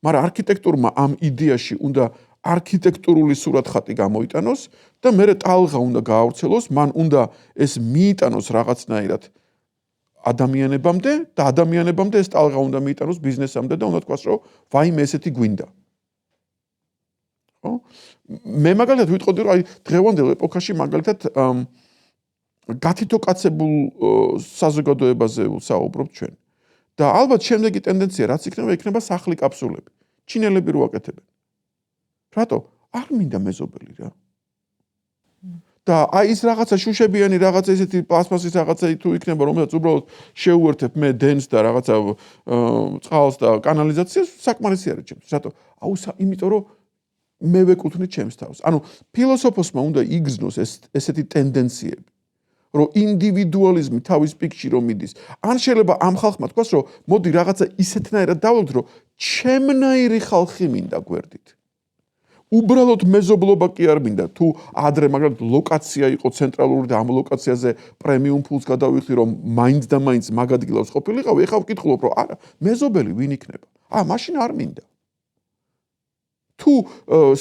მაგრამ არქიტექტურმა ამ იდეაში უნდა არქიტექტურული სურათხატი გამოიტანოს და მერე ტალღა უნდა გაავრცელოს, მან უნდა ეს მიიტანოს რაღაცნაირად ადამიანებამდე და ადამიანებამდე ეს ტალღა უნდა მიიტანოს ბიზნესამდე და უნდა თქვას, რომ ვაიმე ესეთი გვინდა. ხო? მე მაგალითად ვიტყოდი, რომ აი დღევანდელ ეპოქაში მაგალითად გათითოკაცებულ საზოგადოებაზე ვსაუბრობ ჩვენ. და ალბათ შემდეგი ტენდენცია რაც იქნება სახლი კაფსულები. ჩინელები რო აკეთებენ. რატო? არ მინდა მეზობელი რა. და აი ის რაღაცა შუშებიანი რაღაცა ესეთი პლასმასის რაღაცა თუ იქნება, რომელსაც უბრალოდ შეუერთებ მე დენს და რაღაცა წყალს და კანალიზაციას, საკმარისი არის ჩემთვის. რატო? იმიტომ რომ მე ვეკუთვნი ჩემს თავს. ანუ ფილოსოფოსმა უნდა იგრძნოს ესეთი ტენდენციები. რომ ინდივიდუალიზმი თავის პიკში რომ მიდის. ან შეიძლება ამ ხალხმა თქვას, რომ მოდი რაღაცა ისეთნაირად დავუდგეთ, რომ ჩემნაირი ხალხი მინდა გვერდით. უბრალოდ მეზობლობა კი არ მინდა. თუ ადრე მაგალითად ლოკაცია იყო ცენტრალური და ამ ლოკაციაზე პრემიუმ ფულს გადავიხდი, რომ მაინც და მაინც მაგ ადგილას ყოფილიყავი, ეხლა ვკითხულობ, რომ არა, მეზობელი ვინ იქნება? მაშინ არ მინდა. თუ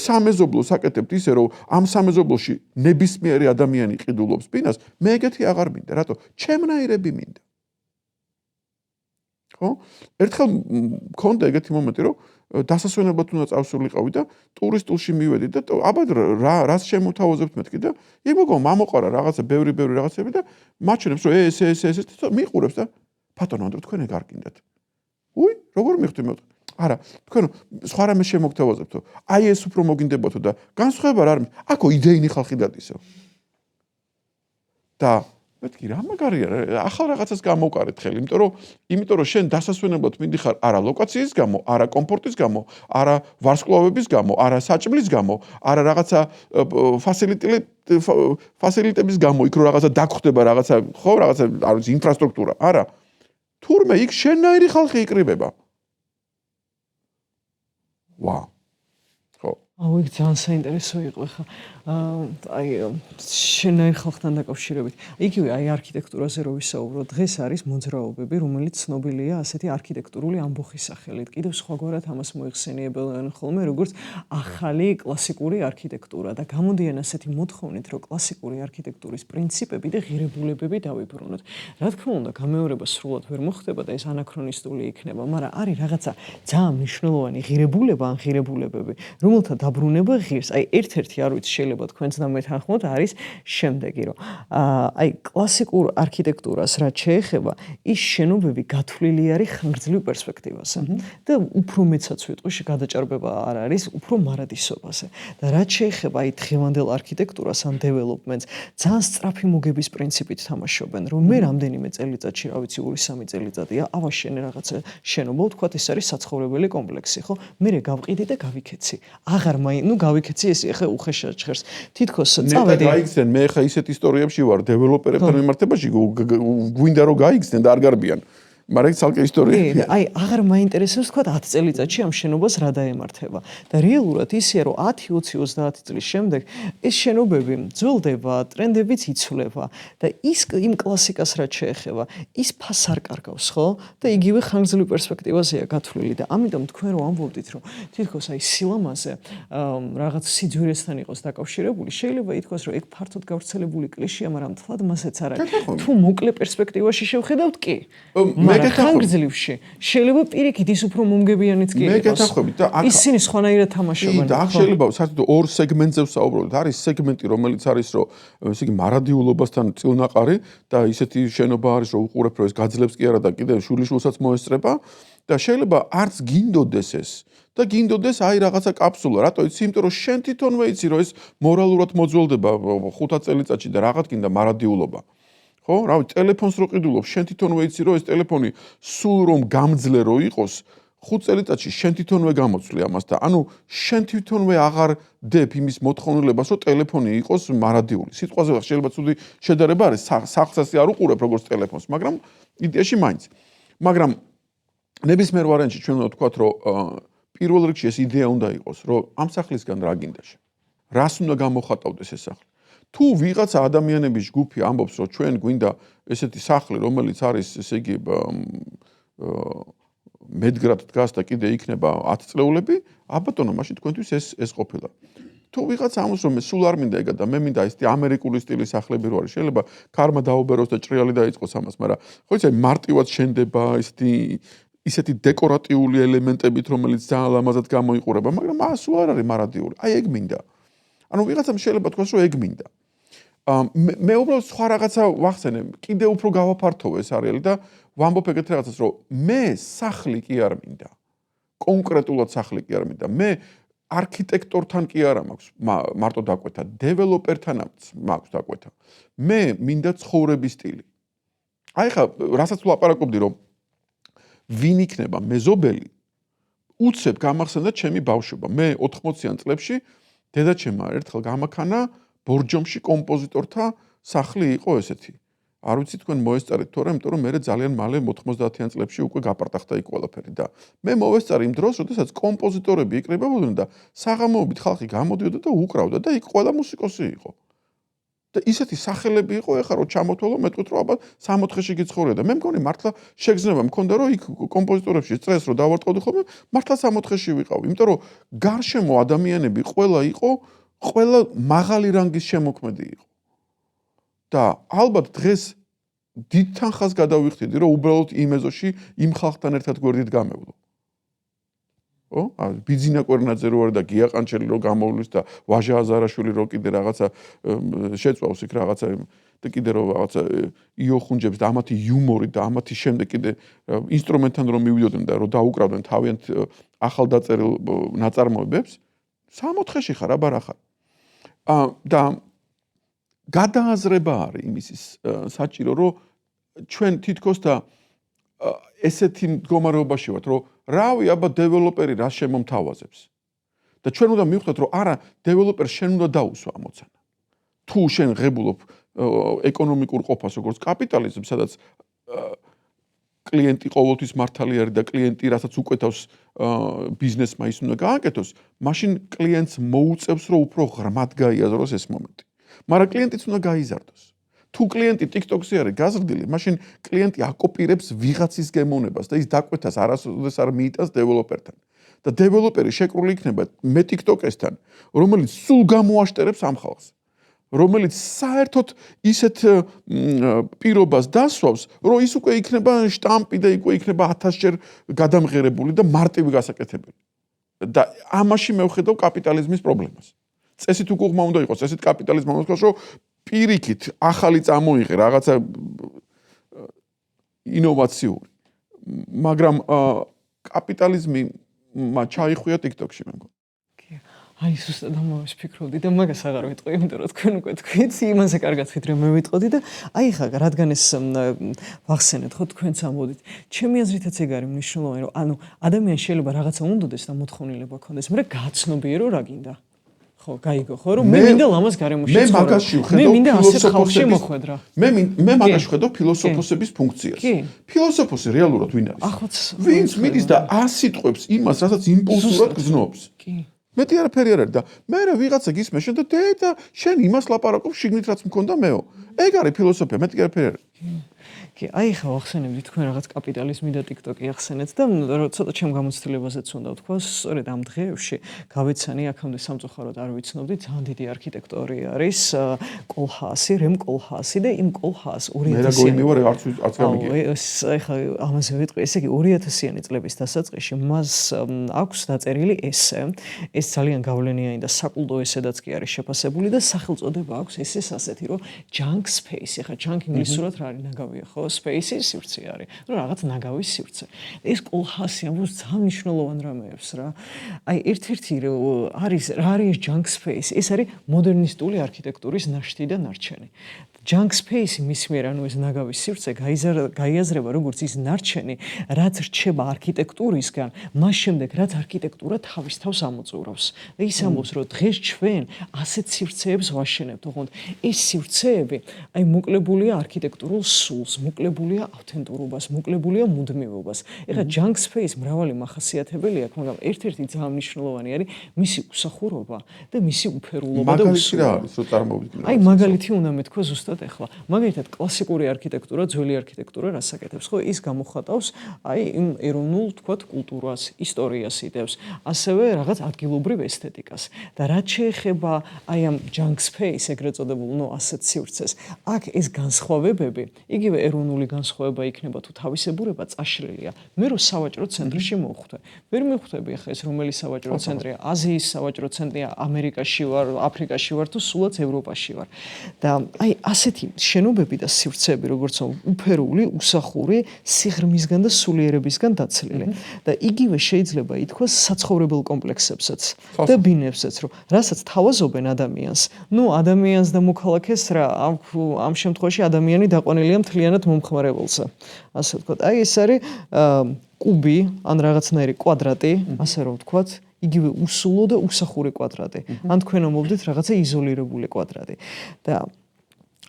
სამეზობლოს აკეთებთ ისე, რომ ამ სამეზობლოში ნებისმიერი ადამიანი ყიდულობს ბინას, მე ეგეთი აღარ მინდა. რატო? ჩემნაირები მინდა. ხო? ერთხელ მქონდა ეგეთი მომენტი, რომ დასასვენებლად უნდა წავსულიყავი და ტურისტულში მივედი და აბა რას შემოთავაზებთ მეთქი და იქ მომყარა რაღაცა ბევრი რაღაცები და მაჩვენებს, რომ ეს და მიყურებს და ბატონო ანდრო თქვენ ეგ არ გინდათ. უი, როგორ მიხდი მე? არა, თქვენ სხვა რამე შემოგთავაზებთო. აი ეს უფრო მოგინდებათო და განსხვავება რა არის? აქო იდეინი ხალხი დადისო. და მეთქი რა მაგარია, ახალ რაღაცას გამოვკარეთ ხელი, იმიტომ რომ შენ დასასვენებლად მიდიხარ არა ლოკაციის გამო, არა კომფორტის გამო, არა ვარსკვლავების გამო, არა საჭმლის გამო, არა რაღაცა ფასილიტების გამო, იქ რო რაღაცა დაგხვდება რაღაცა, ხო, რაღაცა არ ვიცი, ინფრასტრუქტურა, არა. თურმე იქ შენნაირი ხალხი იკრიბება. ვა. ხო. იქ ძალიან საინტერესო იყო ხა. აი შენაირ ხალხთან დაკავშირებით. იგივე აი არქიტექტურაზე რო ვისაუბროთ, დღეს არის მოძრაობები, რომელიც ცნობილია ასეთი არქიტექტურული ამბოხის სახელით. კიდევ სხვაგვარად ამას მოიხსენიებენ ხოლმე როგორც ახალი კლასიკური არქიტექტურა და გამოდიან ასეთი მოთხოვნით, რომ კლასიკური არქიტექტურის პრინციპები და ღირებულებები დავიბრუნოთ. რა თქმა უნდა, გამეორება სრულად ვერ მოხდება და ეს ანაქრონისტული იქნება, მაგრამ არის რაღაცა ძალიან მნიშვნელოვანი ღირებულება ან ღირებულებები, რომელთა დაბრუნება ღირს. აი ერთ-ერთი არ ვიცი შეიძლება თქვენც და მეთანხმოთ არის შემდეგი, რომ აი კლასიკურ არქიტექტურას რაც შეეხება, ის შენობები გათვლილი არის ხანგრძლივ პერსპექტივაზე და უფრო მეცაც ვიტყვი, გადაჭარბება არ არის, უფრო მარადისობაზე. და რაც შეეხება აი დღევანდელ არქიტექტურას ან დეველოპმენტს, ძალიან სწრაფი მოგების პრინციპით თამაშობენ, რომ მე რამდენიმე წელიწადში, რა ვიცი, 2-3 წელიწადია, ავაშენე რაღაცა შენობა, ვთქვათ, ეს არის საცხოვრებელი კომპლექსი, ხო? მე გავყიდი და გავიქეცი. გავიქეცი ეს ახლა უხეშად ჟღერს. თითქოს წავედი. გაიგზენ, მე ხა ისეთ ისტორიებში ვარ, დეველოპერებთან მიმართებაში, გვინდა რომ გაიგზენ და არ გარბიან. მაგრამ ცალკე ისტორია. აი, აღარ მაინტერესებს თქვა 10 წელიწადში ამ შენობას რა დაემართება. და რეალურად ისეა, რომ 10, 20, 30 წლის შემდეგ ეს შენობები ძველდება, ტრენდებიც იცვლება და იმ კლასიკას რაც შეეხება, ის ფასს არ კარგავს, ხო? და იგივე ხანგრძლივ პერსპექტივაზეა გათვლილი და ამიტომ თქვენ რომ ამბობდით, რომ თითქოს აი სილამაზე რაღაც სიძვირესთან იყოს დაკავშირებული, შეიძლება ითქვას, რომ ეგ ფართოდ გავრცელებული კლიშეა, მაგრამ თლად მასეც არ არის. თუ მოკლე პერსპექტივაში შევხედავთ, კი. ხანგრძლივში შეიძლება პირიქით ის უფრო მომგებიანიც კი მე გეთანხმებით და აქ ისინი სხვანაირად თამაშობენ. და აქ შეიძლება საერთოდ ორ სეგმენტზე ვსაუბროთ. არის სეგმენტი, რომელიც არის, რომ ესე იგი მარადიულობასთან წილნაყარი და ისეთი შენობა არის, რომ უყურებ, რომ ეს გაძლებს კი არა და კიდევ შვილიშვილსაც მოესწრება და შეიძლება არც გინდოდეს ეს და გინდოდეს აი რაღაცა კაფსულა. რატო იცი? იმიტომ რომ შენ თვითონვე იცი, რომ ეს მორალურად მოძველდება 5 წელიწადში და რაღაც გინდა მარადიულობა. ხო, რავი, ტელეფონს რო ყიდულობ, შენ თვითონ ვიცი, რომ ეს ტელეფონი სულ რომ გამძლე რო იყოს, 5 წელიწადში შენ თვითონვე გამოცვლი ამას და ანუ შენ თვითონვე აღარ დებ იმის მოთხოვნილებას, რომ ტელეფონი იყოს მარადიული. სიტყვაზე შეიძლება ცუდი შედარება არის, სახლსასი არ უყურებ როგორც ტელეფონს, მაგრამ იდეაში მაინც. მაგრამ ნებისმიერ ვარიანტში ჩვენ უნდა ვთქვათ, რომ პირველ რიგში ეს იდეა უნდა იყოს, რომ ამ სახლისგან რა გინდა შენ? რას უნდა გამოხატავდეს ეს სახლი? თუ ვიღაცა ადამიანების ჯგუფი ამბობს, რომ ჩვენ გვინდა ესეთი სახლი, რომელიც არის, ესე იგი, მედგრად დგას და კიდე იქნება 10 წლეულები, აბატონო, მაშინ თქვენთვის ეს ყოფილა. თუ ვიღაცა ამბობს, რომ მე სულ არ მინდა ეგა და მე მინდა ესეთი ამერიკული სტილის სახლები რო არის, შეიძლება ქარმა დაუბეროს და ჭრიალი დაიწყოს ამას, მაგრამ ხო იცი, მარტივად შენდება ისეთი დეკორატიული ელემენტებით, რომელიც ძალიან ლამაზად გამოიყურება, მაგრამ სულ არ არის მარადიული. აი ეგ მინდა. ანუ ვიღაცამ შეიძლება თქვას, რომ ეგ მინდა. მე უბრალოდ სხვა რაღაცა ვახსენე, კიდე უფრო გავაფართოვე ეს არეალი და ვამბობ ეგეთ რაღაცას, რომ მე სახლი კი არ მინდა. კონკრეტულად სახლი კი არ მინდა. მე არქიტექტორთან კი არა მაქვს მარტო დაკვეთა, დეველოპერთანაც მაქვს დაკვეთა. მე მინდა ცხოვრების სტილი. აი ხა, რასაც ვლაპარაკობდი, რომ ვინ იქნება მეზობელი, უცებ გამახსენდა ჩემი ბავშვობა. მე 80-იან წლებში დედაჩემმა ერთხელ გამაქანა ბორჯომში კომპოზიტორთა სახლი იყო ესეთი. არ ვიცი თქვენ მოესწარეთ თორე, იმიტომ რომ მე ძალიან მალე 90-იან წლებში უკვე გაპარტახდა იქ ყველაფერი და მე მოვესწარი იმ დროს, როდესაც კომპოზიტორები იკრიბებოდნენ და საღამოობით ხალხი გამოდიოდა და უკრავდა და იქ ყველა მუსიკოსი იყო. და ისეთი სახელები იყო, ეხლა რომ ჩამოთვალო, მეტყვით რომ აბა 60-ში გიცხოვრია და მე მგონი მართლა შეგრძნება მქონდა რომ იქ კომპოზიტორებში წრეს რომ დავარტყოდი ხოლმე, მართლა 60-ში ვიყავი, იმიტომ რომ გარშემო ადამიანები ყველა იყო, ყველა მაღალი რანგის შემოქმედი იყო. და ალბათ დღეს დიდ თანხას გადავიხდიდი, რომ უბრალოდ იმ ეზოში იმ ხალხთან ერთად გვერდით გამევლო. ო? ბიძინა კვერნაძე რო არის და გია ყანჩელი რო გამოვლის და ვაჟა აზარაშვილი რო კიდე რაღაცა შეწვავს იქ რაღაცა და კიდე რო რაღაცა იოხუნჯებს და ამათი იუმორი და ამათი შემდეგ კიდე ინსტრუმენტთან რომ მივიდოდნენ და რო დაუკრავდნენ თავიანთ ახალდაწერილ ნაწარმოებებს 60-ში ხარ აბა რა ხარ. და გადააზრება არის იმის საჭირო, რომ ჩვენ თითქოს და ესეთი მდგომარეობაში ვართ, რომ რავი, აბა დეველოპერი რა შემომთავაზებს. და ჩვენ უნდა მივხვდეთ, რომ არა, დეველოპერს შენ უნდა დაუსვა ამოცანა. თუ შენ ღებულობ ეკონომიკურ ყოფას, როგორც კაპიტალიზმს, სადაც კლიენტი ყოველთვის მართალი არის და კლიენტი რასაც უკვეთავს ბიზნესმა ის უნდა გააკეთოს, მაშინ კლიენტს მოუწევს, რომ უფრო ღრმად გაიაზროს ეს მომენტი. მაგრამ კლიენტიც უნდა გაიზარდოს. თუ კლიენტი TikTok-ზე არის გაზრდილი, მაშინ კლიენტი აკოპირებს ვიღაცის გემოვნებას და ის დაკვეთას არასოდეს არ მიიტანს დეველოპერთან. და დეველოპერი შეკრული იქნება მე TikTok-ესთან, რომელიც სულ გამოაშტერებს ამ ხალხს. რომელიც საერთოდ ისეთ პირობას დასვავს, რომ ის უკვე იქნება შტამპი და უკვე იქნება 1000-ჯერ გადამღერებული და მარტივი გასაკეთებელი. და ამაში მე ვხედავ კაპიტალიზმის პრობლემას. წესით უკუღმა უნდა იყოს, წესით კაპიტალიზმმა უნდა იყოს, რომ პირიქით ახალი წამოიღე რაღაცა ინოვაციური. მაგრამ კაპიტალიზმი ჩაიხვია TikTok-ში მე მგონი. აი ზუსტად ამას ვფიქრობდი და მაგას აღარ ვიტყვი, იმიტომ რომ თქვენ უკვე თქვით, იმაზე კარგად ვიტყვი, რომ მე ვიტყოდი და აი ხა რადგან ეს ვახსენეთ ხო თქვენც ამბობთ. ჩემი აზრითაც ეგ არის მნიშვნელოვანი, რომ ანუ ადამიანს შეიძლება რაღაცა უნდოდეს და მოთხოვნილება ქონდეს, მაგრამ გააცნობიერო რა გინდა. ხო, გაიგო ხო, რომ მე მინდა ლამაზ გარემოში ცხოვრება. მე მაგაში ვხედავ ფილოსოფოსების მე მაგაში ვხედავ ფილოსოფოსების ფუნქციას. ფილოსოფოსი რეალურად ვინ არის? ვინც მიდის და ასიტყვებს იმას, რასაც იმპულსურად გზნობს. კი. მეტი არაფერი არ არის და მე ვიღაცა გისმენს შენ და დედა შენ იმას ლაპარაკობ შიგნით რაც მქონდა მეო. ეგ არის ფილოსოფია, მეტი არაფერი არ არის. კი, აი ხა ვახსენებდი თქვენ რაღაც კაპიტალიზმი და TikTok-ი ახსენეთ და ცოტა ჩემ გამოცდილებაზეც უნდა ვთქვა, სწორედ ამ დღეებში გავეცანი აქამდე სამწუხაროდ არ ვიცნობდი, ძალიან დიდი არქიტექტორი არის კოლჰასი, რემ კოლჰასი და იმ კოლჰას 2000-იანი. მე რა გოიმივარ არც გამიგია. აი ხა ამაზე ვიტყვი, ესე იგი 2000-იანი წლების დასაწყისში მას აქვს დაწერილი ესე. ეს ძალიან გავლენიანი და საკულტო ესედაც კი არის შეფასებული და სახელწოდება აქვს ესეს ასეთი, რომ junk space. ხა junk ინგლისურად რა არის ნაგავია ხო? Space სივრცე არის. ნუ რაღაც ნაგავის სივრცე. ეს კოლჰასი ამბობს ძალიან მნიშვნელოვან რამეებს რა. აი ერთ-ერთი არის რა არის junk space? ეს არის მოდერნისტული არქიტექტურის ნაშთი და ნარჩენი. junk space მის მიერ ანუ ეს ნაგავის სივრცე გაიაზრება როგორც ის ნარჩენი, რაც რჩება არქიტექტურისგან, მას შემდეგ რაც არქიტექტურა თავის თავს ამოწურავს. და ის ამბობს, რომ დღეს ჩვენ ასეთ სივრცეებს ვაშენებთ, თუმცა ეს სივრცეები აი მოკლებულია არქიტექტურულ სულს, მოკლებულია ავთენტურობას, მოკლებულია მუდმივობას. ეხლა junk space მრავალი მახასიათებელი აქვს, მაგრამ ერთ-ერთი ძალიან მნიშვნელოვანი არის მისი უსახურობა და მისი უფერულობა და მაგალითი რა არის, რომ წარმოვიდგინოთ? აი მაგალითი უნდა მეთქვა ზუსტად ახლა. მაგალითად კლასიკური არქიტექტურა, ძველი არქიტექტურა რას აკეთებს? ხო, ის გამოხატავს აი იმ ეროვნულ თქვათ კულტურას, ისტორიას იდევს, ასევე რაღაც ადგილობრივ ესთეტიკას. და რაც შეეხება აი ამ junk space ეგრეთ წოდებულ, ნუ ასეთ სივრცეს, აქ ეს განსხვავებები, იგივე ეროვნული განსხვავება იქნება თუ თავისებურება წაშლილია. მე რო სავაჭრო ცენტრში მოვხვდე. ვერ მივხვდები ახლა ეს რომელი სავაჭრო ცენტრია, აზიის სავაჭრო ცენტრია, ამერიკაში ვარ, აფრიკაში ვარ თუ სულაც ევროპაში ვარ. და აი ასეთი შენობები და სივრცეები, როგორც უფერული, უსახური, სიღრმისგან და სულიერებისგან დაცლილი. და იგივე შეიძლება ითქვას საცხოვრებელ კომპლექსებსაც და ბინებსაც, რომ რასაც თავაზობენ ადამიანს, ნუ ადამიანს და მოქალაქეს რა, ამ შემთხვევაში ადამიანი დაყვანილია მთლიანად მომხმარებელსა. ასე ვთქვათ, აი ეს არის კუბი, ან რაღაცნაირი კვადრატი, ასე რომ ვთქვათ, იგივე უსულო და უსახური კვადრატი. ან თქვენ ამბობდით რაღაცა იზოლირებული კვადრატი. და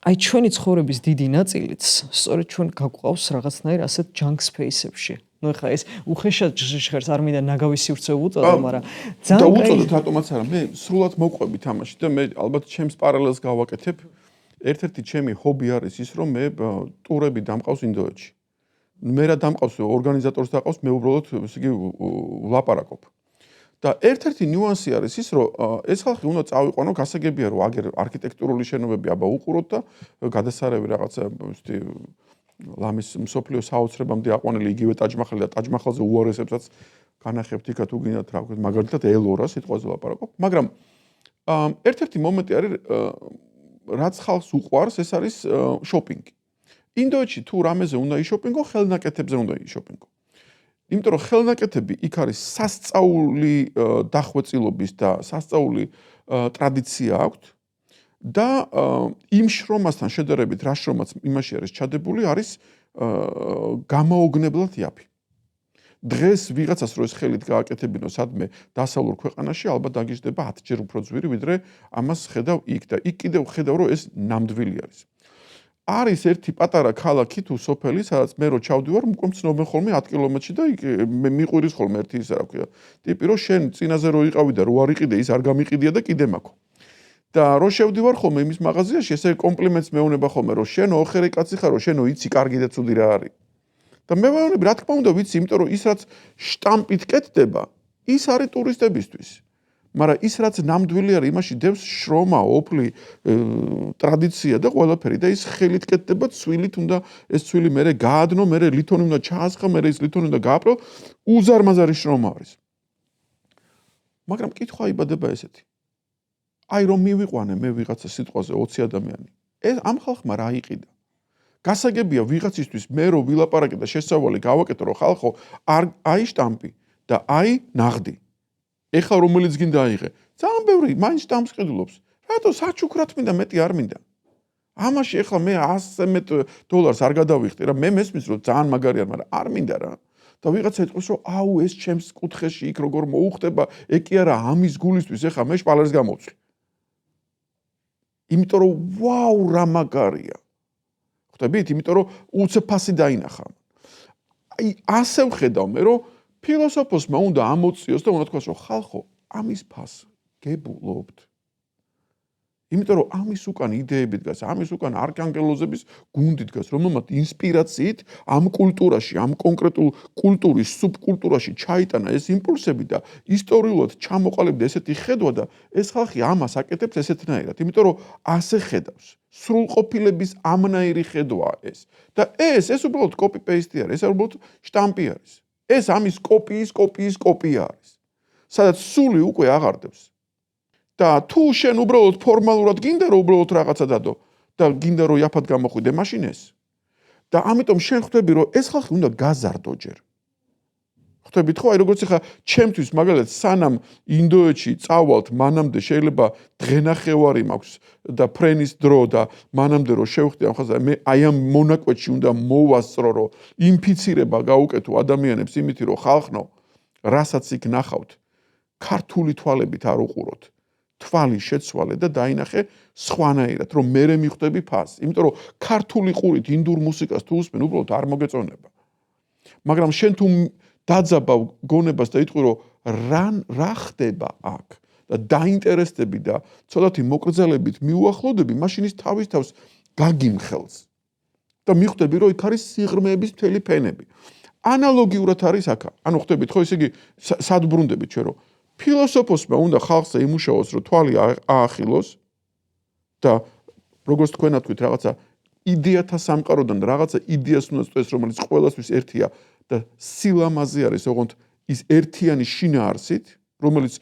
აი ჩვენი ცხოვრების დიდი ნაწილიც სწორედ ჩვენ გაგვყავს რაღაცნაირ ასეთ junk space-ებში. ნუ ეხლა ეს უხეშად ჟღერს არ მინდა ნაგავის სივრცე უწოდო, მაგრამ და უწოდოთ რატომაც არა, მე სრულად მოვყვები თამაში და მე ალბათ ჩემს პარალელს გავაკეთებ. ერთ-ერთი ჩემი ჰობი არის ის, რომ მე ტურები დამყავს ინდოეთში. მე რა დამყავს ორგანიზატორს დაყავს, მე უბრალოდ ესე იგი ვლაპარაკობ. და ერთ-ერთი ნიუანსი არის ის, რომ ეს ხალხი უნდა წავიყვანო, გასაგებია რომ აგერ არქიტექტურული შენობები აბა უყუროთ და გადასარევი რაღაცა ისეთი ლამის მსოფლიო საოცრებამდე აყვანილი იგივე ტაჯ-მაჰალი და ტაჯ-მაჰალზე უარესებსაც განახებთ იქა თუ გინდათ რა ვქოთ, მაგალითად ელორა სიტყვაზე ვლაპარაკობ, მაგრამ ერთ-ერთი მომენტი არის რაც ხალხს უყვარს, ეს არის შოპინგი. ინდოეთში თუ რამეზე უნდა იშოპინგო, ხელნაკეთებზე უნდა იშოპინგო. იმიტომ რომ ხელნაკეთები იქ არის სასწაული დახვეწილობის და სასწაული ტრადიცია აქვთ და იმ შრომასთან შედარებით რა შრომაც იმაში არის ჩადებული არის გამოოგნებლად იაფი. დღეს ვიღაცას რო ეს ხელით გააკეთებინო სადმე დასავლურ ქვეყანაში ალბათ დაგიჟდება 10 ჯერ უფრო ძვირი ვიდრე ამას ხედავ იქ და იქ კიდევ ხედავ რომ ეს ნამდვილი არის. არის ერთი პატარა ქალაქი თუ სოფელი, სადაც მე რო ჩავდივარ, უკვე მცნობენ ხოლმე 10 კილომეტრში და მე მიყვირის ხოლმე ერთი ისა რა ქვია. ტიპი რომ შენ წინაზე რო იყავი და რო არ იყიდე, ის არ გამიყიდია და კიდე მაქვს. და რო შევდივარ ხოლმე იმის მაღაზიაში, ესე კომპლიმენტს მეუნება ხოლმე, რომ შენო ოხერი კაცი ხარო, შენო იცი კარგი და ცუდი რა არის. და მე ვეუბნები, რა თქმა უნდა, ვიცი, იმიტომ რომ ის რაც შტამპით კეთდება, ის არის ტურისტებისთვის. მაგრამ ის რაც ნამდვილი არის, იმაში დევს შრომა, ოფლი, ტრადიცია და ყველაფერი და ის ხელით კეთდება, ცვილით უნდა ეს ცვილი მერე გაადნო, მერე ლითონი უნდა ჩაასხა, მერე ის ლითონი უნდა გააპრო, უზარმაზარი შრომა არის. მაგრამ კითხვა იბადება ესეთი. აი რომ მივიყვანე მე ვიღაცა სიტყვაზე 20 ადამიანი. ეს ამ ხალხმა რა იყიდა? გასაგებია ვიღაცისთვის მე რო ვილაპარაკე და შესწავლი გავაკეთო რომ ხალხო აი შტამპი და აი ნაღდი. ეხლა რომელიც გინდა აიღე. ძალიან ბევრი მაინც შტამპს ყიდულობს. რატო საჩუქრად მინდა მეტი არ მინდა? ამაში ეხლა მე $100 არ გადავიხდი რა მე მესმის რომ ძალიან მაგარი არ, მაგრამ არ მინდა რა. და ვიღაცა ეთქოს რომ აუ ეს ჩემს კუთხეში იქ როგორ მოუხდება, ეგ კი არა ამის გულისთვის ეხლა მე შპალერს გამოვცვლი. იმიტომ რომ ვაუ რა მაგარია. ხვდებით? იმიტომ რომ უცებ-ფასი დაინახა. აი ასე ვხედავ მე რომ ფილოსოფოსმა უნდა ამოწიოს და უნდა თქვას რომ ხალხო ამის ფას გებულობთ. იმიტომ რომ ამის უკან იდეები დგას, ამის უკან არქანგელოზების გუნდი დგას, რომელმაც ინსპირაციით ამ კულტურაში, ამ კონკრეტულ კულტურის სუბკულტურაში ჩაიტანა ეს იმპულსები და ისტორიულად ჩამოყალიბდა ესეთი ხედვა და ეს ხალხი ამას აკეთებს ესეთნაირად, იმიტომ რომ ასე ხედავს. სრულყოფილების ამნაირი ხედვაა ეს. და ეს უბრალოდ copy-paste არის, ეს უბრალოდ შტამპი არის. ეს ამის კოპიის კოპია არის. სადაც სული უკვე აღარდებს. და თუ შენ უბრალოდ ფორმალურად გინდა რომ უბრალოდ რაღაცა დადო და გინდა რომ იაფად გამოხვიდე მაშინ ეს. და ამიტომ შენ ხვდები რომ ეს ხალხი უნდა გაზარდო ჯერ. ხვდებით ხო? აი როგორც ახლა ჩემთვის მაგალითად სანამ ინდოეთში წავალთ, მანამდე შეიძლება დღენახევარი მაქვს და ფრენის დრო და მანამდე რომ შევხვდი ამ ხაზზე, მე აი ამ მონაკვეთში უნდა მოვასწრო, რომ ინფიცირება გაუკეთო ადამიანებს იმითი რომ ხალხნო, რასაც იქ ნახავთ, ქართული თვალებით არ უყუროთ. თვალი შეცვალე და დაინახე სხვანაირად, რომ მე მიხვდები ფასს. იმიტომ რომ ქართული ყურით ინდურ მუსიკას თუ უსმენ, უბრალოდ არ მოგეწონება. მაგრამ შენ თუ დაძაბავ გონებას და იტყვი რომ რა ხდება აქ და დაინტერესდები და ცოტათი მოკრძალებით მიუახლოვდები, მაშინ ის თავის თავს გაგიმხელს. და მიხვდები რომ იქ არის სიღრმეების მთელი ფენები. ანალოგიურად არის აქ. ანუ ხვდებით ხო, ესე იგი სად ბრუნდებით ჩვენ რომ ფილოსოფოსმა უნდა ხალხზე იმუშაოს, რომ თვალი აახილოს და როგორც თქვენ თქვით რაღაცა იდეათა სამყაროდან რაღაცა იდეას უნდა წვეს, რომელიც ყველასთვის ერთია და სილამაზე არის, ოღონდ ის ერთიანი შინაარსით, რომელიც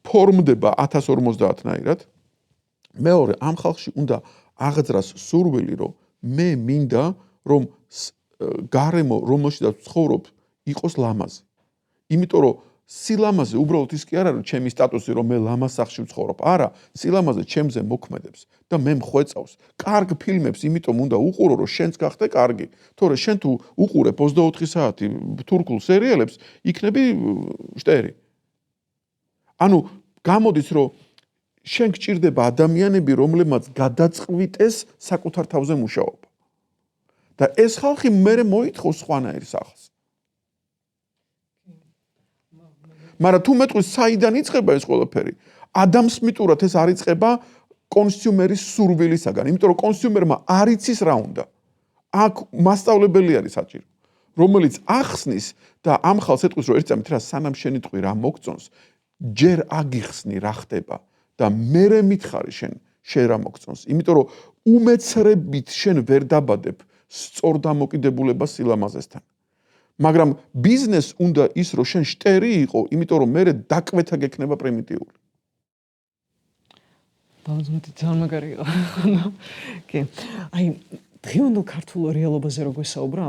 ფორმდება 1050-ნაირად. მეორე, ამ ხალხში უნდა აღძრას სურვილი, რომ მე მინდა, რომ გარემო, რომელშიც ცხოვრობ, იყოს ლამაზი. იმიტომ რომ სილამაზე უბრალოდ ის კი არ არის ჩემი სტატუსი, რომ მე ლამაზ სახლში ვცხოვრობ. არა, სილამაზე ჩემზე მოქმედებს და მე მხვეწავს. კარგ ფილმებს იმიტომ უნდა უყურო, რომ შენც გახდე კარგი. თორე შენ თუ უყურებ 24 საათი თურქულ სერიალებს, იქნები შტერი. ანუ გამოდის, რომ შენ გჭირდება ადამიანები, რომლებმაც გადაწყვიტეს საკუთარ თავზე მუშაობა. და ეს ხალხი მერე მოითხოვს სხვანაირ სახლს. მაგრამ თუ მეტყვის საიდან იწყება ეს ყველაფერი, ადამიანურად ეს არ იწყება კონსიუმერის სურვილისაგან, იმიტომ რომ კონსიუმერმა არ იცის რა უნდა. აქ მასწავლებელი არის საჭირო, რომელიც ახსნის და ამ ხალხს ეტყვის, რომ ერთამით რა სანამ შენ იტყვი რა მოგწონს, ჯერ აგიხსნი რა ხდება და მერე მითხარი შენ რა მოგწონს. იმიტომ რომ უმეცრებით შენ ვერ დაბადებ სწორ დამოკიდებულებას სილამაზესთან. მაგრამ ბიზნეს უნდა ის, რომ შენ შტერი იყო, იმიტომ რომ მერე დაკვეთა გექნება პრიმიტიული. ბავშვები ძალიან მაგარი იყო. კი. აი დღევანდელ ქართულ რეალობაზე რო გვესაუბრა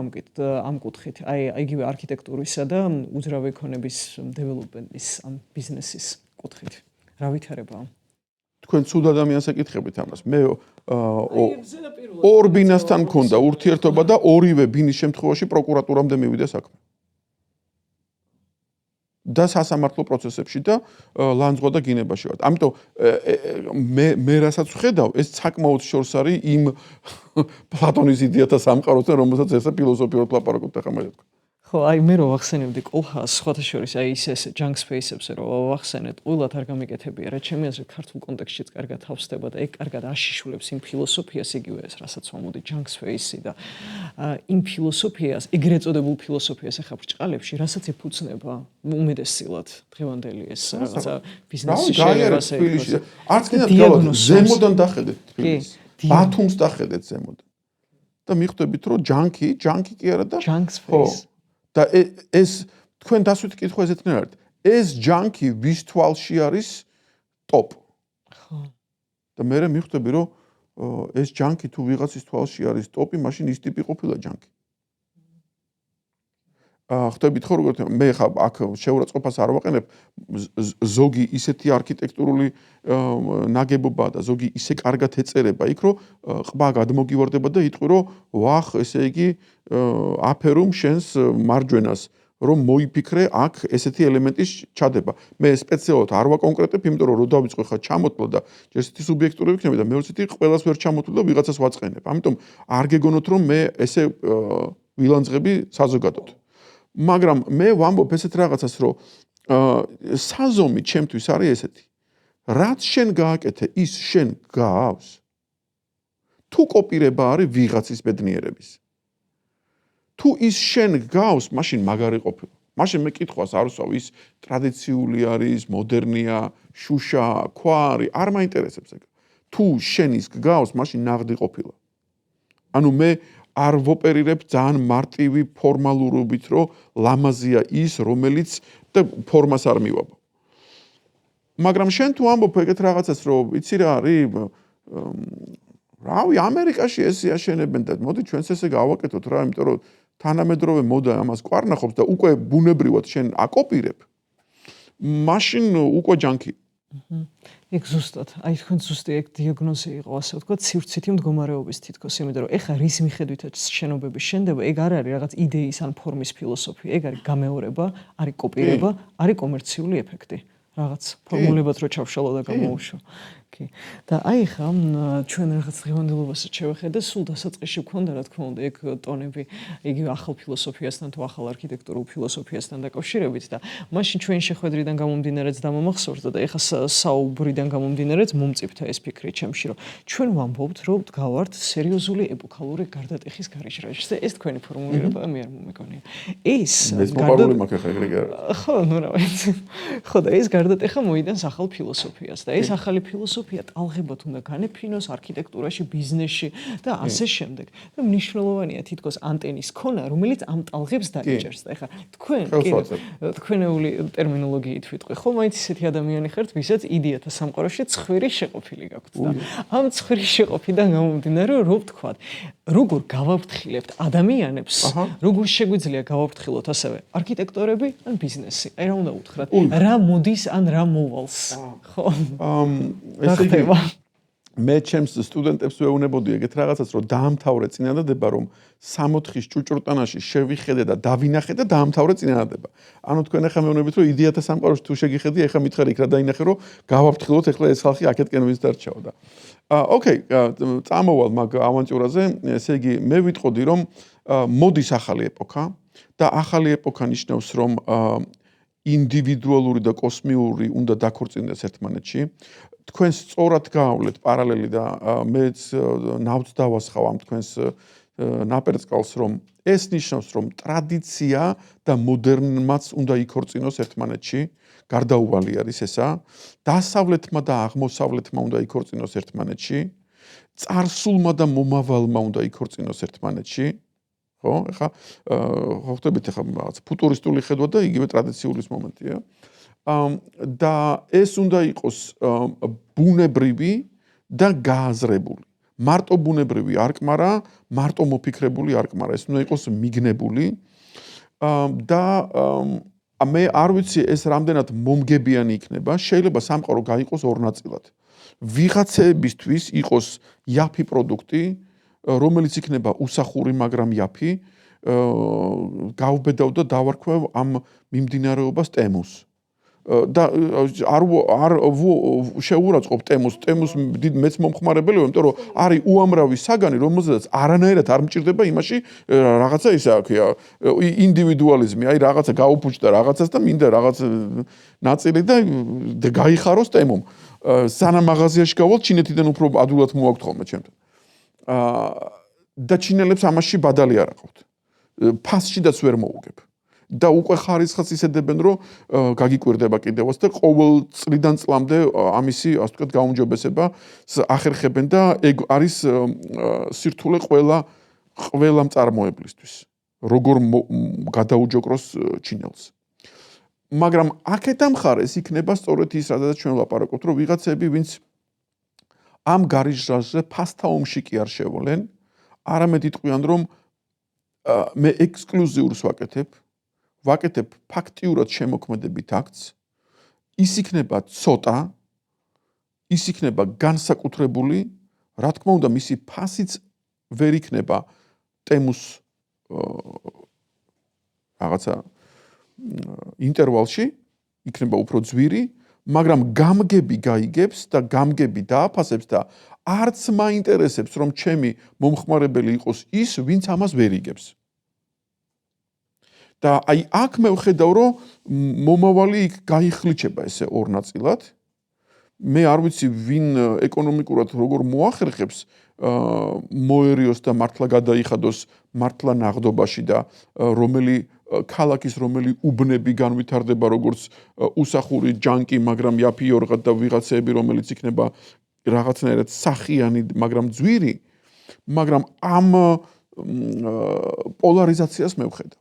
ამ კუთხით, აი იგივე არქიტექტურისა და უძრავი ქონების დეველოპმენტის ამ ბიზნესის კუთხით. რა ვითარებაა? თქვენ ცუდ ადამიანს ეკითხებით ამას. მე ორ ბინასთან მქონდა ურთიერთობა და ორივე ბინის შემთხვევაში პროკურატურამდე მივიდა საქმე. და სასამართლო პროცესებში და ლანძღვა და გინებაში ვარ. ამიტომ მე რასაც ვხედავ, ეს საკმაოდ შორს არის იმ პლატონის იდეათა სამყაროსთან, რომელსაც ესე ფილოსოფიურად ლაპარაკობთ ახლა მე თქვა. ხო, აი მე რო ვახსენებდი კოლხას, სხვათა შორის აი ეს junk space-ებს რო ვახსენეთ, ყველათ არ გამიკეთებია, რა ჩემი აზრით ქართულ კონტექსტშიც კარგად თავსდება და ეგ კარგად აშიშულებს იმ ფილოსოფიას იგივე ეს, რასაც ვამბობდი junk space-ი და იმ ფილოსოფიას, ეგრეთ წოდებულ ფილოსოფიას ახლა ბრჭყალებში, რასაც ეფუძნება უმეტესწილად დღევანდელი ეს რაღაცა ბიზნესი შეერევასე. არც კიდევ ზემოდან დახედეთ ფილმს. ბათუმს დახედეთ ზემოდან. და მიხვდებით, რომ junk-ი კი არა და junk space. და ეს თქვენ დასვით კითხვა ესეთნაირად არის. ეს junk-ი ვის თვალში არის ტოპ. ხო. და მე მიხვდები, რომ ეს junk-ი თუ ვიღაცის თვალში არის ტოპი, მაშინ ის ტიპი ყოფილა junk-ი. ხვდებით ხო როგორ მე ხა აქ შეურაცხყოფას არ ვაყენებ, ზოგი ისეთი არქიტექტურული ნაგებობაა და ზოგი ისე კარგად ეწერება იქ, რომ ყბა გადმოგივარდება და იტყვი, რომ ვახ, ესე იგი აფერუმ შენს მარჯვენას, რომ მოიფიქრე აქ ესეთი ელემენტის ჩადება. მე სპეციალურად არ ვაკონკრეტებ, იმიტომ რომ დავიწყო ხა ჩამოთვლა და ესეთი სუბიექტური ვიქნები და მეორე ერთი ყველას ვერ ჩამოთვლა და ვიღაცას ვაწყენებ. ამიტომ არ გეგონოთ, რომ მე ესე ვილანძღები საზოგადოდ. მაგრამ მე ვამბობ ესეთ რაღაცას, რომ საზომი ჩემთვის არის ესეთი. რაც შენ გააკეთე, ის შენ გაავს. თუ კოპირება არის ვიღაცის ბედნიერების. თუ ის შენ გავს, მაშინ მაგარი ყოფილა. მაშინ მე კითხვას არ ვსვავ, ის ტრადიციული არის, მოდერნია, შუშა, ქვა არის, არ მაინტერესებს ეგ. თუ შენ ის გავს, მაშინ ნაღდი ყოფილა. ანუ მე არ ვოპერირებ ძალიან მარტივი ფორმალურობით, რომ ლამაზია ის, რომელიც და ფორმას არ მივაბო. მაგრამ შენ თუ ამბობ ეგეთ რაღაცას, რომ იცი რა არის, რავი, ამერიკაში ესე აშენებენ და მოდი ჩვენც ესე გავაკეთოთ რა, იმიტომ რომ თანამედროვე მოდა ამას კვარნახობს და უკვე ბუნებრივად შენ აკოპირებ, მაშინ უკვე ჯანკი. ეგ ზუსტად, აი თქვენ ზუსტი ეგ დიაგნოზი იყო, ასე ვთქვათ, სივრცითი მდგომარეობის თითქოს, იმიტომ რომ ეხლა რის მიხედვითაც შენობები შენდება, ეგ არ არის რაღაც იდეის ან ფორმის ფილოსოფია, ეგ არის გამეორება, არის კოპირება, არის კომერციული ეფექტი. რაღაც ფორმულებად რო ჩავშალო და გამოუშვა. კი. და აი ხა ჩვენ რაღაც დღევანდელობასაც შევხედე, სულ დასაწყისში გქონდა რა თქმა უნდა ეგ ტონები, იგივე ახალ ფილოსოფიასთან თუ ახალ არქიტექტურულ ფილოსოფიასთან დაკავშირებით და მაშინ ჩვენ შეხვედრიდან გამომდინარეც დამამახსოვრდა და ეხა საუბრიდან გამომდინარეც მომწიფდა ეს ფიქრი ჩემში, რომ ჩვენ ვამბობთ, რომ ვდგავართ სერიოზული ეპოქალური გარდატეხის გარეშრაში. ეს თქვენი ფორმულირება მე არ მომეკონია. ეს გარდატეხი მაქვს ხა ეგრე. ხო, ნუ რა ვიცი. ხო და ეს გარდატეხა მოიდანს ახალ ფილოსოფიას და ეს ახალი ფილოსოფია ტალღებად უნდა განეფინოს არქიტექტურაში, ბიზნესში და ასე შემდეგ. და მნიშვნელოვანია თითქოს ანტენის ქონა, რომელიც ამ ტალღებს დაიჭერს. და ეხლა თქვენ თქვენეული ტერმინოლოგიით ვიტყვი, ხო, მაინც ისეთი ადამიანი ხართ, ვისაც იდეათა სამყაროში ცხვირი შეყოფილი გაქვთ და ამ ცხვირის შეყოფიდან გამომდინარე, რომ ვთქვათ, როგორ გავაფრთხილებთ ადამიანებს, როგორ შეგვიძლია გავაფრთხილოთ ასევე არქიტექტორები ან ბიზნესი. აი რა უნდა უთხრათ? რა მოდის ან რა მოვალს, ხო? ესე იგი მე ჩემს სტუდენტებს ვეუბნებოდი ეგეთ რაღაცას, რომ დაამთავრე წინადადება, რომ 60-ის ჭუჭურტანაში შევიხედე და დავინახე და დაამთავრე წინადადება. ანუ თქვენ ახლა მეუბნებით, რომ იდეათა სამყაროში თუ შეგიხედი, ახლა მითხარი იქ რა დაინახე, რომ გავაფრთხილოთ ახლა ეს ხალხი აქეთკენ ვის დარჩაო და ოკეი, წამოვალ მაგ ავანტიურაზე, ესე იგი მე ვიტყოდი, რომ მოდის ახალი ეპოქა და ახალი ეპოქა ნიშნავს, რომ ინდივიდუალური და კოსმიური უნდა დაქორწინდეს ერთმანეთში. თქვენ სწორად გაავლეთ პარალელი და მეც ნავთს დავასხავ ამ თქვენს ნაპერწკალს, რომ ეს ნიშნავს, რომ ტრადიცია და მოდერნმაც უნდა იქორწინოს ერთმანეთში, გარდაუვალი არის ესა. დასავლეთმა და აღმოსავლეთმა უნდა იქორწინოს ერთმანეთში, წარსულმა და მომავალმა უნდა იქორწინოს ერთმანეთში. ხო, ეხა ხვდებით ეხა რაღაც ფუტურისტული ხედვა და იგივე ტრადიციული მომენტია. და ეს უნდა იყოს ბუნებრივი და გააზრებული. მარტო ბუნებრივი არ კმარა, მარტო მოფიქრებული არ კმარა, ეს უნდა იყოს მიგნებული. და მე არ ვიცი ეს რამდენად მომგებიანი იქნება, შეიძლება სამყარო გაიყოს ორ ნაწილად. ვიღაცეებისთვის იყოს იაფი პროდუქტი, რომელიც იქნება უსახური, მაგრამ იაფი, გავბედავ და დავარქვევ ამ მიმდინარეობას ტემუს. და არ შეურაცხყოფ ტემუს მეც მომხმარებელია, იმიტომ რომ არის უამრავი საგანი, რომელზეც არანაირად არ მჭირდება იმაში რაღაცა ისა ქვია, ინდივიდუალიზმი, აი რაღაცა გაუფუჭდა რაღაცას და მინდა რაღაც ნაწილი და გაიხაროს ტემომ. სანამ მაღაზიაში გავალ, ჩინეთიდან უფრო ადვილად მოვაქვთ ხოლმე ჩემთან. და ჩინელებს ამაში ბადალი არ აყავთ. ფასშიდაც ვერ მოუგებ. და უკვე ხარისხს ისედებენ, რომ გაგიკვირდება კიდევაც და ყოველ წლიდან წლამდე ამისი, ასე ვთქვათ, გაუმჯობესება ახერხებენ და ეგ არის სირთულე ყველა მწარმოებლისთვის. როგორ გადაუჯოկროს ჩინელს. მაგრამ აქედან მხარეს იქნება სწორედ ის, რადგან ჩვენ ვლაპარაკობთ, რომ ვიღაცები, ვინც ამ გარიჟრაზე ფასთა ომში კი არ შევლენ, არამედ იტყვიან, რომ მე ექსკლუზიურს ვაკეთებ ფაქტიურად შემოქმედებით აქტს, ის იქნება ცოტა, ის იქნება განსაკუთრებული, რა თქმა უნდა, მისი ფასიც ვერ იქნება ტემუს რაღაცა ინტერვალში, იქნება უფრო ძვირი, მაგრამ გამგები გაიგებს და გამგები დააფასებს და არც მაინტერესებს, რომ ჩემი მომხმარებელი იყოს ის, ვინც ამას ვერ იგებს. და აი აქ მე ვხედავ, რომ მომავალი იქ გაიხლიჩება ესე ორ ნაწილად. მე არ ვიცი, ვინ ეკონომიკურად როგორ მოახერხებს მოერიოს და მართლა გადაიხადოს მართლა ნაღდობაში და რომელი ქალაქის რომელი უბნები განვითარდება როგორც უსახური ჯანკი, მაგრამ იაფი ორღად და ვიღაცეები, რომელიც იქნება რაღაცნაირად სახიანი, მაგრამ ძვირი, მაგრამ ამ პოლარიზაციას მე ვხედავ.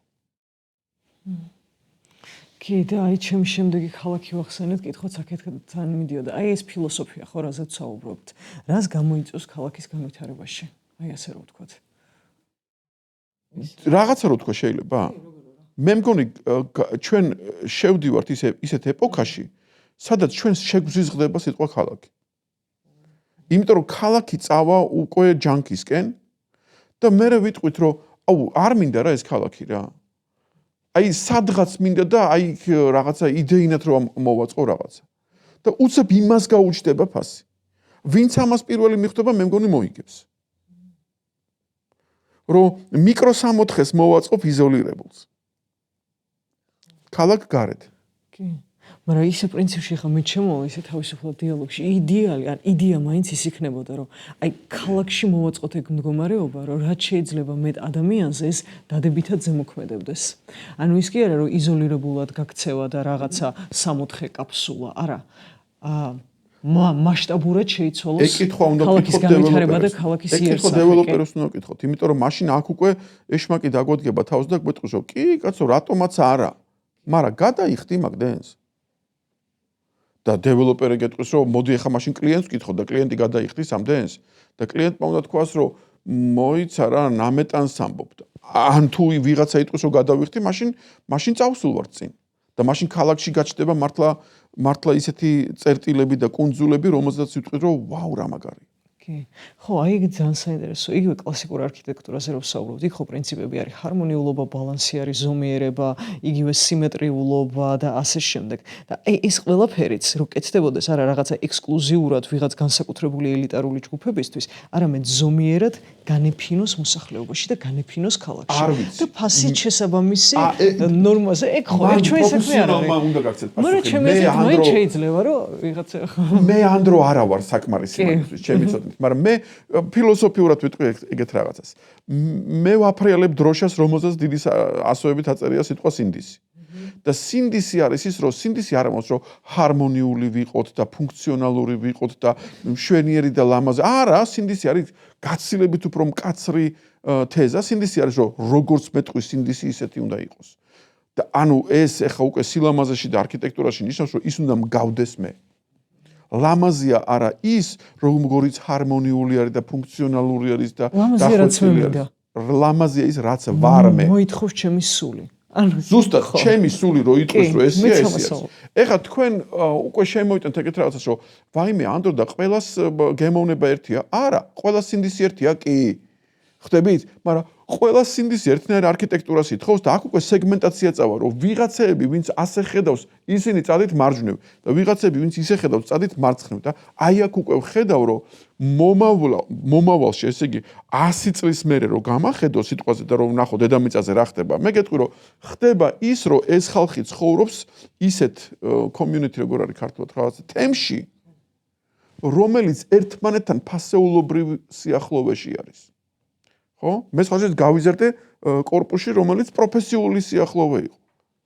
კი და აი ჩემი შემდეგი ქალაქი ვახსენეთ, კითხვაც აქეთთან მიდიოდა. აი ეს ფილოსოფია ხო, რაზეც საუბრობთ. რას გამოიწვევს ქალაქის განვითარებაში? აი ასე რომ ვთქვათ. რაღაცა რო თქვა შეიძლება? მე მგონი ჩვენ შევდივართ ისეთ ეპოქაში, სადაც ჩვენ შეგვზიზღდება სიტყვა ქალაქი. იმიტომ რომ ქალაქი წავა უკვე ჯანკისკენ და მე ვიტყვით რომ არ მინდა რა ეს ქალაქი რა. აი სადღაც მინდა და აი რაღაცა იდეინად რომ მოვაწყო რაღაცა. და უცებ იმას გაუჩნდება ფასი. ვინც ამას პირველი მიხვდება, მე მგონი მოიგებს. რომ მიკროსამოთხეს მოვაწყობ იზოლირებულს. ქალაქ გარეთ. კი. მაგრამ ისე პრინციპში ხა მე ჩემოვა ისე თავისუფლად დიალოგში იდეალი ან იდეა მაინც ის იქნებოდა რომ აი ქალაქში მოვაწყოთ ეგ მდგომარეობა რომ რაც შეიძლება მეტ ადამიანზე ეს დადებითად ზემოქმედებდეს. ანუ ის კი არა რომ იზოლირებულად გაქცევა და რაღაცა სამოთხე კაფსულა, არა. მასშტაბურად შეიცვალოს ქალაქის განვითარება და ქალაქის იერსახე. ეკითხო დეველოპერებს უნდა ვკითხოთ, იმიტომ რომ მაშინ აქ უკვე ეშმაკი დაგვადგება თავს და გვეტყვის რომ კი კაცო რატომაც არა, მაგრამ გადაიხდი მაგდენს. და დეველოპერი გეტყვის რომ მოდი ახლა მაშინ კლიენტს ვკითხოთ და კლიენტი გადაიხდის ამდენს და კლიენტმა უნდა თქვას რომ მოიცა რა ნამეტანს ამბობ და ან თუ ვიღაცა იტყვის რომ გადავიხდი მაშინ წავსულვარ წინ და მაშინ ქალაქში გაჩნდება მართლა ისეთი წერტილები და კუნძულები რომელზეც ვიტყვი რომ ვაუ რა მაგარია. კი. ხო, აი ეგ ძალიან საინტერესოა. იგივე კლასიკურ არქიტექტურაზე რო ვსაუბრობთ, იქ ხო პრინციპები არის ჰარმონიულობა, ბალანსი არის, ზომიერება, იგივე სიმეტრიულობა და ასე შემდეგ. და აი ეს ყველაფერიც რო კეთდებოდეს არა რაღაცა ექსკლუზიურად ვიღაც განსაკუთრებული 엘იტარული ჯგუფებისთვის, არამედ ზომიერად განეფინოს მოსახლეობაში და განეფინოს ქალაქში. და ფასით შესაბამისი ნორმაზე ეგ ხო ერთ ჩვენი საქმე არ არის. უნდა გაქცეთ პასუხი. მაგრამ ჩემი აზრით მაინც შეიძლება რომ ვიღაცა მე ანდრო არა ვარ საკმარისი მაგისთვის, ჩემი ცოტნით, მაგრამ მე ფილოსოფიურად ვიტყვი ეგეთ რაღაცას. მე ვაფრიალებ დროშას, რომელზეც დიდი ასოებით აწერია სიტყვა სინდისი. და სინდისი არის ის, რომ სინდისი არ ამბობს, რომ ჰარმონიული ვიყოთ და ფუნქციონალური ვიყოთ და მშვენიერი და ლამაზი. არა, სინდისი არის გაცილებით უფრო მკაცრი თეზა. სინდისი არის, რომ როგორც მეტყვი სინდისი ისეთი უნდა იყოს. და ანუ ეს ეხა უკვე სილამაზეში და არქიტექტურაში ნიშნავს, რომ ის უნდა მგავდეს მე. ლამაზია არა ის, როგორიც ჰარმონიული არის და ფუნქციონალური არის და დახვეწილი არის. ლამაზია ის, რაც ვარ მე. მოითხოვს ჩემი სული. ანუ ზუსტად ჩემი სული რო იტყვის, რომ ესია ესია. ეხლა თქვენ უკვე შემოვიტანთ ეგეთ რაღაცას, რომ ვაიმე ანდრო და ყველას გემოვნება ერთია. არა, ყველას სინდისი ერთია, კი. ხდებით? მაგრამ ყველა სინდისი ერთნაირ არქიტექტურას ითხოვს და აქ უკვე სეგმენტაცია წავა, რომ ვიღაცეები, ვინც ასე ხედავს, ისინი წადით მარჯვნივ და ვიღაცეები, ვინც ისე ხედავს, წადით მარცხნივ და აი აქ უკვე ვხედავ, რომ მომავალში, ესე იგი 100 წლის მერე რომ გამახედო სიტყვაზე და რომ ვნახო დედამიწაზე რა ხდება, მე გეტყვი, რომ ხდება ის, რომ ეს ხალხი ცხოვრობს ისეთ community როგორ არის ქართულად რაღაც თემში, რომელიც ერთმანეთთან ფასეულობრივ სიახლოვეში არის. ხო? მე სხვაშორის გავიზარდე კორპუსში, რომელიც პროფესიული სიახლოვე იყო.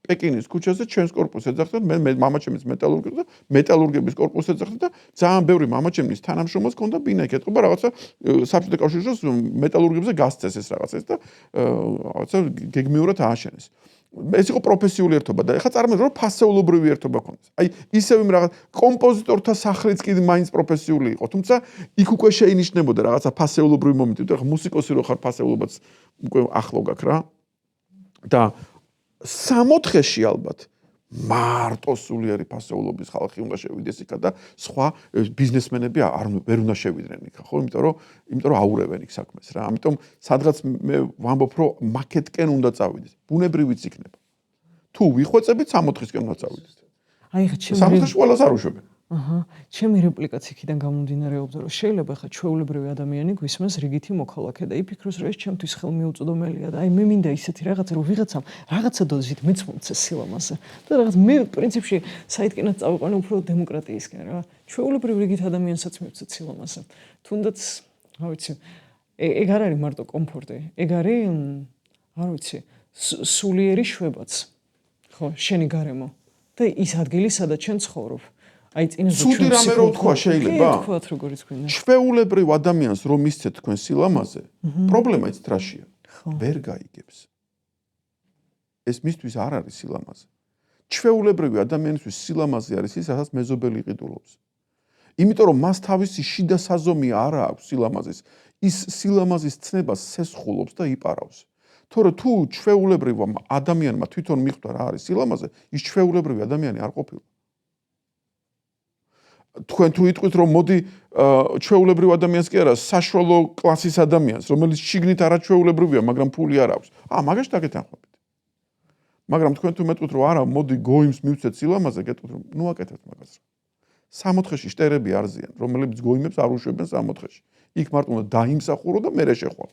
პეკინის ქუჩაზე ჩვენს კორპუსს ეძახდნენ, მე მამაჩემის მეტალურგი და მეტალურგების კორპუსს ეძახდნენ და ძალიან ბევრი მამაჩემის თანამშრომელს ჰქონდა ბინა ეკეთება რაღაცა საბჭოთა კავშირის მეტალურგებზე გასცეს ეს რაღაცას და რაღაცა გეგმიურად ააშენეს. ეს იყო პროფესიული ერთობა და ეხლა წარმოიდგინეთ რომ ფასეულობრივი ერთობა ქონდეს. აი ისევ იმ რაღაც კომპოზიტორთა სახლიც კი მაინც პროფესიული იყო, თუმცა იქ უკვე შეინიშნებოდა რაღაცა ფასეულობრივი მომენტი, და ხა მუსიკოსი რო ხარ ფასეულობაც უკვე ახლო გაქვს რა. და 60-ში ალბათ მარტო სულიერი ფასეულობის ხალხი უნდა შევიდეს იქა და სხვა ბიზნესმენები ვერ უნდა შევიდნენ იქა, ხო? იმიტომ რომ აურევენ იქ საქმეს რა. ამიტომ სადღაც მე ვამბობ, რომ მაკეტკენ უნდა წავიდეთ. ბუნებრივიც იქნება. თუ ვიხვეწებით 60-ისკენ უნდა წავიდეთ. აი ხა ჩემი 60-ში ყველას არ უშვებენ. ჩემი რეპლიკაც იქიდან გამომდინარეობდა, რომ შეიძლება ხა ჩვეულებრივი ადამიანი გვისმენს რიგითი მოქალაქე და იფიქროს, რომ ეს ჩემთვის ხელმიუწვდომელია და აი მე მინდა ისეთი რაღაცა, რომ ვიღაცამ რაღაცა დოზით მეც მომცეს სილამაზე. და რაღაც მე პრინციპში საიდკენად წავიყვანე უფრო დემოკრატიისკენ რა. ჩვეულებრივ რიგით ადამიანსაც მივცეთ სილამაზე. თუნდაც, რა ვიცი, ეგ არ არის მარტო კომფორტი, ეგ არის, არ ვიცი, სულიერი შვებაც. ხო, შენი გარემო და ის ადგილი, სადაც შენ ცხოვრობ. აი წინაზე ცუდი რამე რო თქვა შეიძლება? კი, თქვათ როგორიც გვინდა. ჩვეულებრივ ადამიანს რომ მისცეთ თქვენ სილამაზე, პრობლემა იცით რაშია? ვერ გაიგებს. ეს მისთვის არ არის სილამაზე. ჩვეულებრივი ადამიანისთვის სილამაზე არის ის, რასაც მეზობელი იყიდულობს. იმიტომ რომ მას თავისი შიდა საზომი არ აქვს სილამაზის. ის სილამაზის ცნებას სესხულობს და იპარავს. თორე თუ ჩვეულებრივ ადამიანმა თვითონ მიხვდა რა არის სილამაზე, ის ჩვეულებრივი ადამიანი არ ყოფილა. თქვენ თუ იტყვით რომ მოდი ჩვეულებრივ ადამიანს კი არა, საშუალო კლასის ადამიანს, რომელიც შიგნით არაჩვეულებრივია, მაგრამ ფული არ აქვს. მაგაში დაგეთანხმებით. მაგრამ თქვენ თუ მეტყვით რომ არა, მოდი გოიმს მივცეთ სილამაზე, გეტყვით რომ ნუ აკეთებთ მაგას. 60-ში შტერები არზიან, რომლებიც გოიმებს არ უშვებენ 60-ში. იქ მარტო უნდა დაიმსახურო და მერე შეხვალ.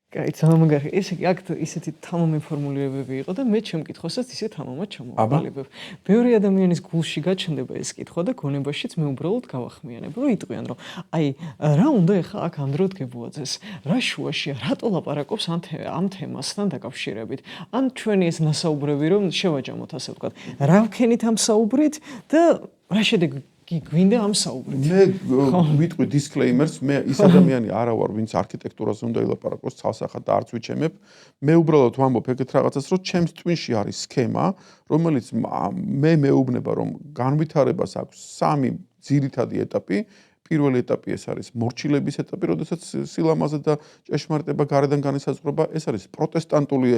კაი, ძალიან ესე იგი აქ ისეთი თამამი ფორმულირებები იყო და მე ჩემ კითხვასაც ისე თამამად ჩამოვაყალიბებ. ბევრი ადამიანის გულში გაჩნდება ეს კითხვა და გონებაშიც მე უბრალოდ გავახმიანებ, რომ იტყვიან, რომ აი რა უნდა ეხა აქ ანდროდ გებუაძეს, რა შუაშია, რატო ლაპარაკობს ამ თემასთან დაკავშირებით. ან ჩვენი ეს ნასაუბრები რომ შევაჯამოთ ასე ვთქვათ, რა ვქენით ამ საუბრით და რა შედეგი გვინდა ამ საუბრით. მე ვიტყვი disclaimers, მე ის ადამიანი არა ვარ, ვინც არქიტექტურაზე უნდა ილაპარაკოს ცალსახად და არც ვიჩემებ. მე უბრალოდ ვამბობ ეგეთ რაღაცას, რომ ჩემს ტვინში არის სქემა, რომელიც მე მეუბნება, რომ განვითარებას აქვს 3 ძირითადი ეტაპი. პირველი ეტაპი ეს არის მორჩილების ეტაპი, როდესაც სილამაზე და ჭეშმარიტება გარედან განისაზღვრება, ეს არის პროტესტანტული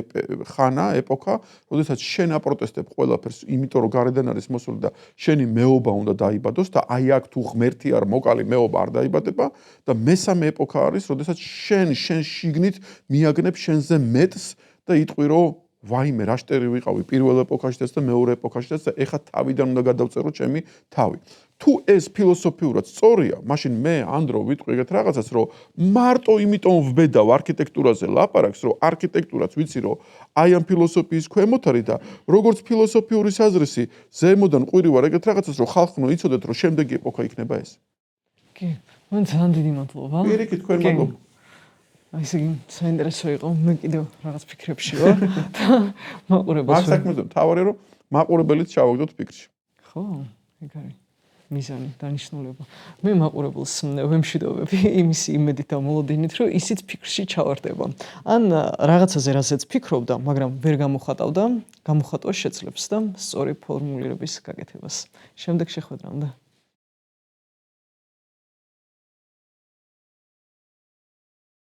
ხანა, ეპოქა, როდესაც შენ აპროტესტებ ყველაფერს, იმიტომ რომ გარედან არის მოსული და შენი მეობა უნდა დაიბადოს და აი აქ თუ ღმერთი არ მოკალი მეობა არ დაიბადება და მესამე ეპოქა არის, როდესაც შენ შიგნით მიაგნებ შენზე მეტს და იტყვი რომ ვაიმე რა შტერი ვიყავი პირველ ეპოქაშიც და მეორე ეპოქაშიც და ეხა თავიდან უნდა გადავწერო ჩემი თავი. თუ ეს ფილოსოფიურად სწორია, მაშინ მე ანდრო ვიტყვი ეგეთ რაღაცას, რომ მარტო იმიტომ ვბედავ არქიტექტურაზე ლაპარაკს, რომ არქიტექტურაც ვიცი, რომ აი ამ ფილოსოფიის ქვემოთ არის და როგორც ფილოსოფიური საზრისი ზემოდან ყვირი ვარ ეგეთ რაღაცას, რომ ხალხნო იცოდეთ, რომ შემდეგი ეპოქა იქნება ეს. კი, მან ძალიან დიდი მადლობა. პირიქით, თქვენ მადლობა. ესე იგი, საინტერესო იყო, მე კიდევ რაღაც ფიქრებში ვარ და მაყურებელს. მაგ საქმეზე მთავარია, რომ მაყურებელიც ჩავაგდოთ ფიქრში. ხო, ეგ არის. მიზანი, დანიშნულება. მე მაყურებელს ვემშვიდობები იმის იმედით და მოლოდინით, რომ ისიც ფიქრში ჩავარდება. ან რაღაცაზე რასაც ფიქრობდა, მაგრამ ვერ გამოხატავდა, გამოხატვა შეძლებს და სწორი ფორმულირების გაკეთებას. შემდეგ შეხვედრამდე.